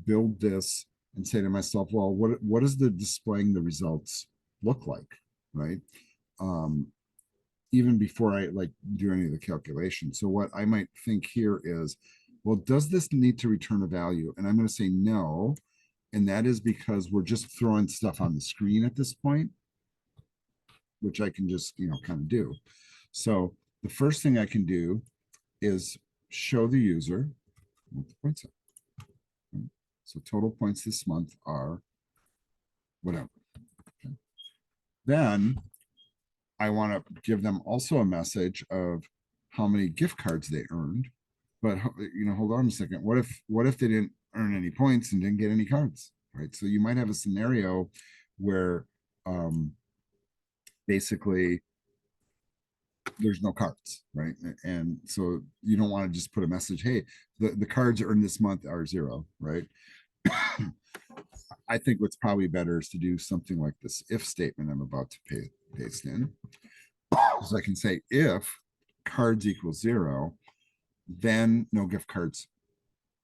build this and say to myself, well, what does the displaying the results look like, right? Even before I like do any of the calculations. So what I might think here is, well, does this need to return a value? And I'm going to say no. And that is because we're just throwing stuff on the screen at this point, which I can just, you know, kind of do. So the first thing I can do is show the user what the points are. So total points this month are whatever. Okay. Then I want to give them also a message of how many gift cards they earned. But you know, hold on a second. What if they didn't earn any points and didn't get any cards? Right. So you might have a scenario where basically there's no cards, right? And so you don't want to just put a message, hey, the cards earned this month are 0, right? I think what's probably better is to do something like this if statement I'm about to paste in. So I can say if cards equals 0, then no gift cards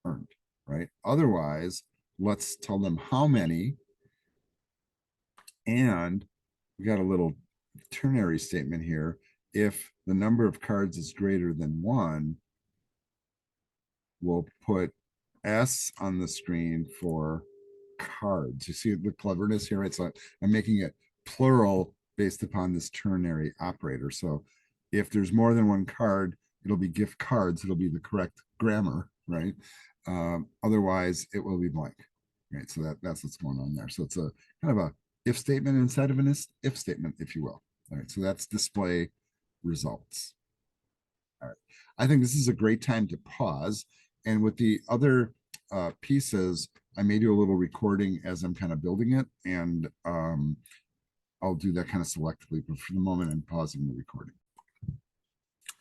earned, right? Otherwise, let's tell them how many. And we got a little ternary statement here. If the number of cards is greater than 1, we'll put S on the screen for cards. You see the cleverness here, right? So I'm making it plural based upon this ternary operator. So if there's more than one card, it'll be gift cards. It'll be the correct grammar, right? Otherwise, it will be blank, right? So that's what's going on there. So it's a kind of a if statement inside of an if statement, if you will. All right, so that's display results. All right, I think this is a great time to pause. And with the other pieces, I may do a little recording as I'm kind of building it, and I'll do that kind of selectively. But for the moment, I'm pausing the recording.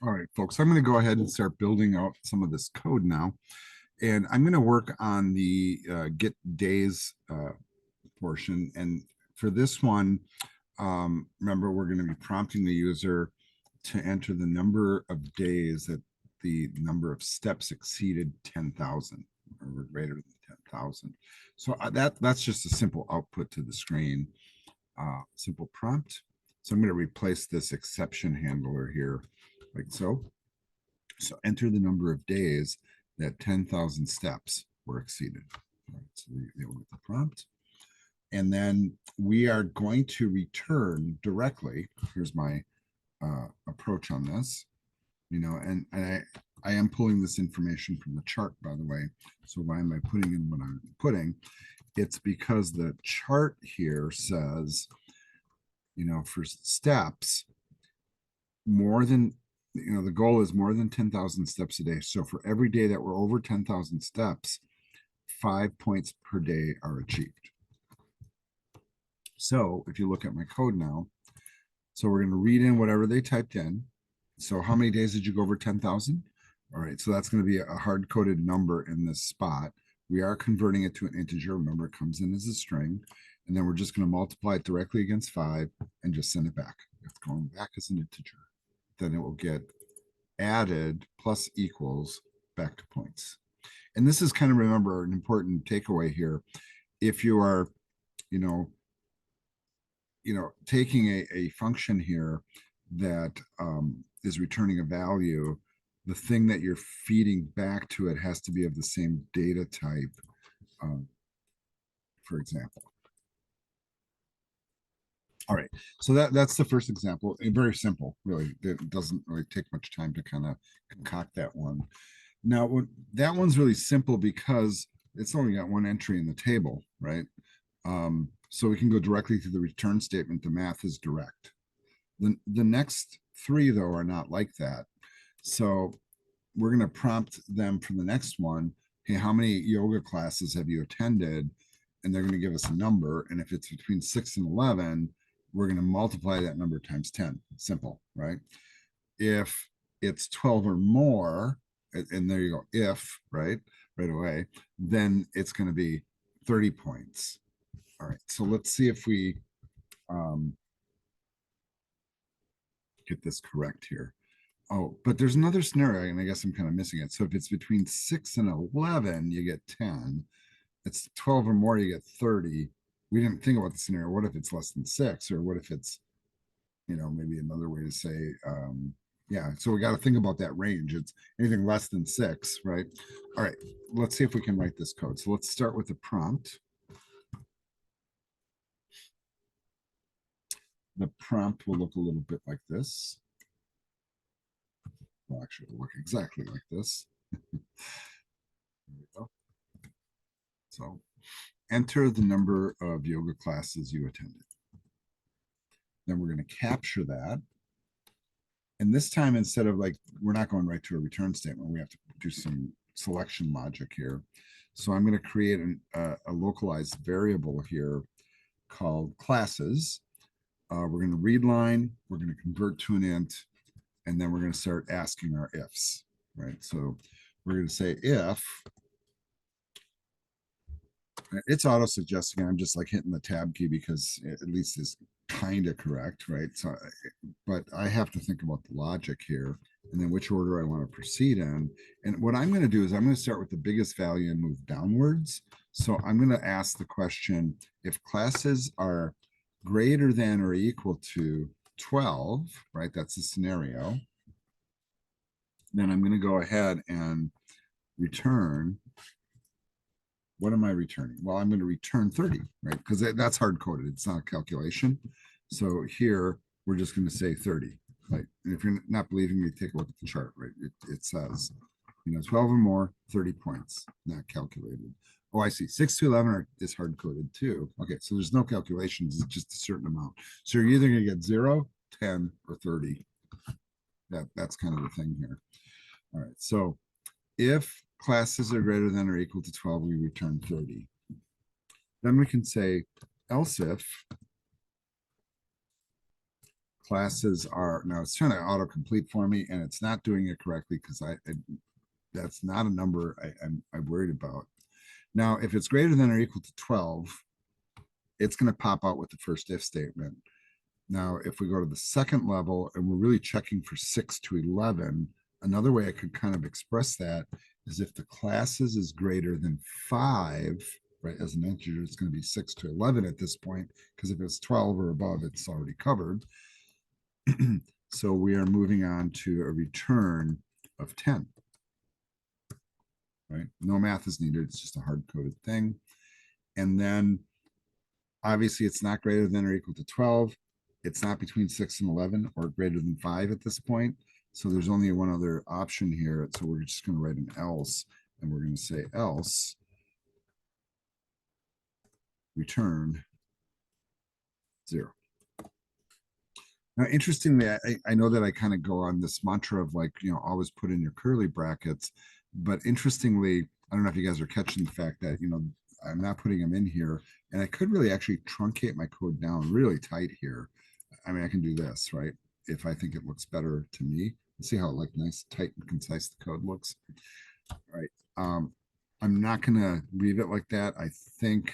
All right, folks, I'm going to go ahead and start building out some of this code now. And I'm going to work on the get days portion. And for this one, remember, we're going to be prompting the user to enter the number of days that the number of steps exceeded 10,000 or were greater than 10,000. So that's just a simple output to the screen, simple prompt. So I'm going to replace this exception handler here like so. So enter the number of days that 10,000 steps were exceeded. Right, so they will get the prompt. And then we are going to return directly. Here's my approach on this, you know, and I am pulling this information from the chart, by the way. So why am I putting in what I'm putting? It's because the chart here says, you know, for steps, more than, you know, the goal is more than 10,000 steps a day. So for every day that we're over 10,000 steps, 5 points per day are achieved. So if you look at my code now, so we're going to read in whatever they typed in. So how many days did you go over 10,000? All right, so that's going to be a hard-coded number in this spot. We are converting it to an integer. Remember, it comes in as a string. And then we're just going to multiply it directly against 5 and just send it back. If it's going back as an integer, then it will get added plus equals back to points. And this is kind of, remember, an important takeaway here. If you are, you know, taking a function here that is returning a value, the thing that you're feeding back to it has to be of the same data type, for example. All right, so that's the first example, and very simple, really. It doesn't really take much time to kind of concoct that one. Now, that one's really simple because it's only got one entry in the table, right? So we can go directly to the return statement. The math is direct. The next three, though, are not like that. So we're going to prompt them for the next one. Hey, how many yoga classes have you attended? And they're going to give us a number. And if it's between 6 and 11, we're going to multiply that number times 10. Simple, right? If it's 12 or more, and there you go, if, right away, then it's going to be 30 points. All right, so let's see if we get this correct here. Oh, but there's another scenario, and I guess I'm kind of missing it. So if it's between 6 and 11, you get 10. It's 12 or more, you get 30. We didn't think about the scenario. What if it's less than 6? Or what if it's, maybe another way to say, yeah, so we got to think about that range. It's anything less than 6, right? All right, let's see if we can write this code. So let's start with the prompt. The prompt will look a little bit like this. Well, actually, it'll look exactly like this. There we go. So enter the number of yoga classes you attended. Then we're going to capture that. And this time, instead of we're not going right to a return statement, we have to do some selection logic here. So I'm going to create a localized variable here called classes. We're going to read line, we're going to convert to an int, and then we're going to start asking our ifs, right? So we're going to say if, it's auto-suggesting, I'm just hitting the tab key because it at least is kind of correct, right? So, but I have to think about the logic here and then which order I want to proceed in. And what I'm going to do is I'm going to start with the biggest value and move downwards. So I'm going to ask the question, if classes are greater than or equal to 12, right? That's the scenario. Then I'm going to go ahead and return. What am I returning? Well, I'm going to return 30, right? Because that's hard coded. It's not a calculation. So here we're just going to say 30. Right? And if you're not believing me, take a look at the chart, right? It says, 12 or more, 30 points, not calculated. Oh, I see. 6 to 11 is hard coded too. Okay, so there's no calculations. It's just a certain amount. So you're either going to get 0, 10, or 30. That's kind of the thing here. All right. So if classes are greater than or equal to 12, we return 30. Then we can say else if classes are, now it's trying to autocomplete for me and it's not doing it correctly because that's not a number I'm worried about. Now, if it's greater than or equal to 12, it's going to pop out with the first if statement. Now, if we go to the second level and we're really checking for 6 to 11, another way I could kind of express that is if the classes is greater than 5, right, as an integer, it's going to be 6 to 11 at this point, because if it's 12 or above, it's already covered. So we are moving on to a return of 10. Right? No math is needed. It's just a hard-coded thing. And then obviously it's not greater than or equal to 12. It's not between 6 and 11 or greater than 5 at this point. So there's only one other option here. So we're just going to write an else, and we're going to say else return 0. Now, interestingly, I know that I kind of go on this mantra of always put in your curly brackets, but interestingly, I don't know if you guys are catching the fact that, I'm not putting them in here, and I could really actually truncate my code down really tight here. I mean, I can do this, right? If I think it looks better to me. Let's see how nice, tight, and concise the code looks. All right. I'm not going to leave it like that. I think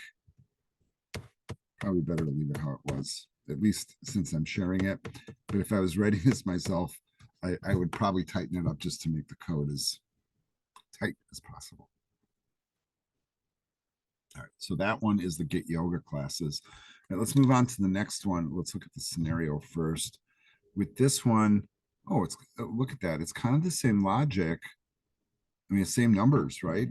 probably better to leave it how it was, at least since I'm sharing it. But if I was writing this myself, I would probably tighten it up just to make the code as tight as possible. All right, so that one is the Get Yoga classes. right, let's move on to the next one. Let's look at the scenario first. With this one, oh, look at that. It's kind of the same logic. I mean, same numbers, right?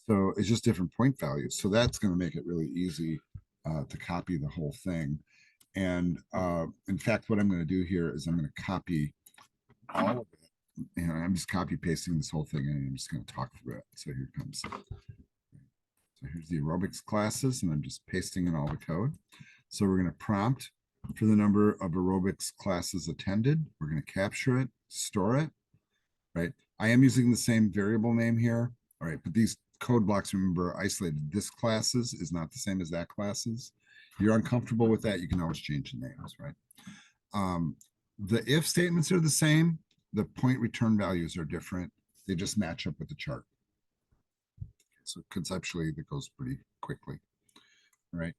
So it's just different point values. So that's going to make it really easy to copy the whole thing. And in fact, what I'm going to do here is I'm going to copy all of it. And I'm just copy pasting this whole thing and I'm just going to talk through it. So here comes. So here's the aerobics classes, and I'm just pasting in all the code. So we're going to prompt for the number of aerobics classes attended. We're going to capture it, store it, right? I am using the same variable name here. All right, but these code blocks, remember, are isolated. This classes is not the same as that classes. If you're uncomfortable with that, you can always change the names, right? The if statements are the same. The point return values are different. They just match up with the chart. So conceptually, that goes pretty quickly. All right.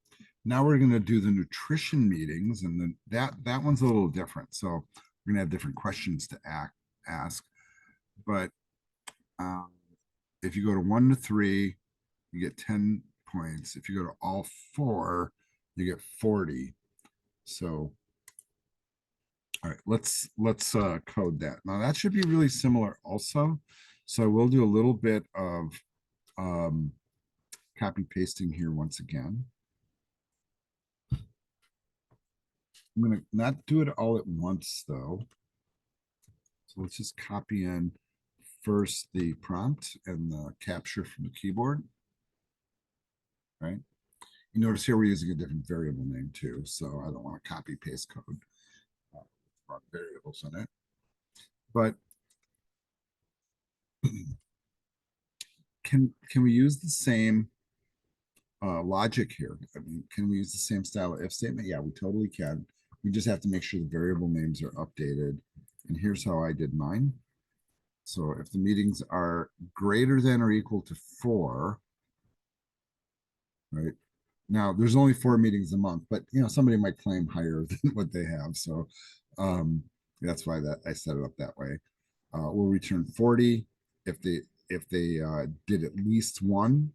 Now we're going to do the nutrition meetings, and then that one's a little different. So we're going to have different questions to ask. But if you go to 1 to 3, you get 10 points. If you go to all 4, you get 40. So, all right, let's code that. Now that should be really similar also. So we'll do a little bit of copy pasting here once again. I'm going to not do it all at once though. So let's just copy in first the prompt and the capture from the keyboard. Right. You notice here we're using a different variable name too. So I don't want to copy paste code. Variables in it. But can we use the same logic here? I mean, can we use the same style of if statement? Yeah, we totally can. We just have to make sure the variable names are updated. And here's how I did mine. So if the meetings are greater than or equal to 4, right? Now there's only 4 meetings a month, but somebody might claim higher than what they have. So that's why I set it up that way. We'll return 40 if they did at least 1,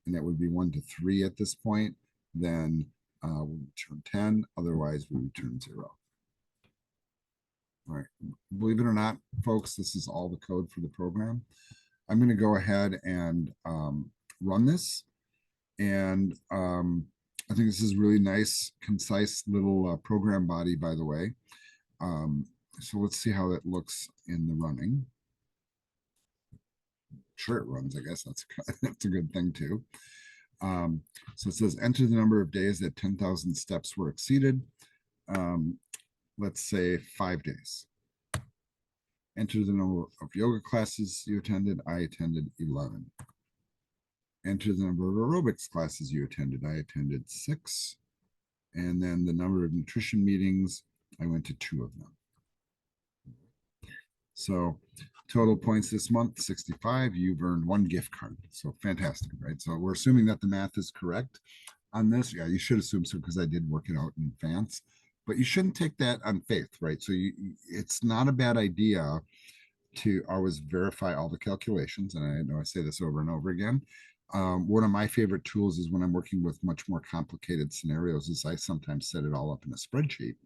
and that would be 1 to 3 at this point. Then we'll return 10. Otherwise, we return 0. All right. Believe it or not, folks, this is all the code for the program. I'm going to go ahead and run this. And I think this is really nice, concise little program body, by the way. So let's see how it looks in the running. Sure, it runs, I guess that's a good thing too. So it says enter the number of days that 10,000 steps were exceeded. Let's say 5 days. Enter the number of yoga classes you attended. I attended 11. Enter the number of aerobics classes you attended. I attended 6. And then the number of nutrition meetings, I went to 2 of them. So total points this month, 65. You've earned 1 gift card. So fantastic, right? So we're assuming that the math is correct on this. Yeah, you should assume so because I did work it out in advance. But you shouldn't take that on faith, right? So it's not a bad idea to always verify all the calculations. And I know I say this over and over again. One of my favorite tools is when I'm working with much more complicated scenarios is I sometimes set it all up in a spreadsheet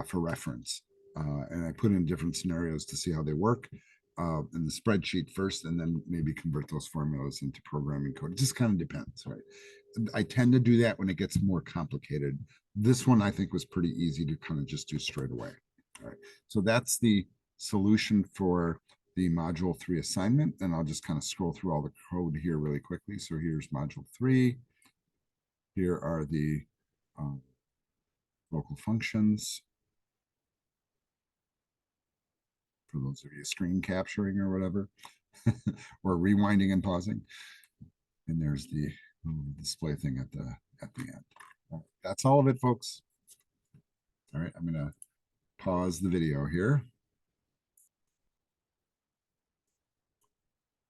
for reference. And I put in different scenarios to see how they work in the spreadsheet first, and then maybe convert those formulas into programming code. It just kind of depends, right? I tend to do that when it gets more complicated. This one I think was pretty easy to kind of just do straight away. All right, so that's the solution for the module 3 assignment, and I'll just kind of scroll through all the code here really quickly. So here's module 3. Here are the local functions. For those of you screen capturing or whatever, or rewinding and pausing. And there's the display thing at the end. That's all of it, folks. All right, I'm gonna pause the video here.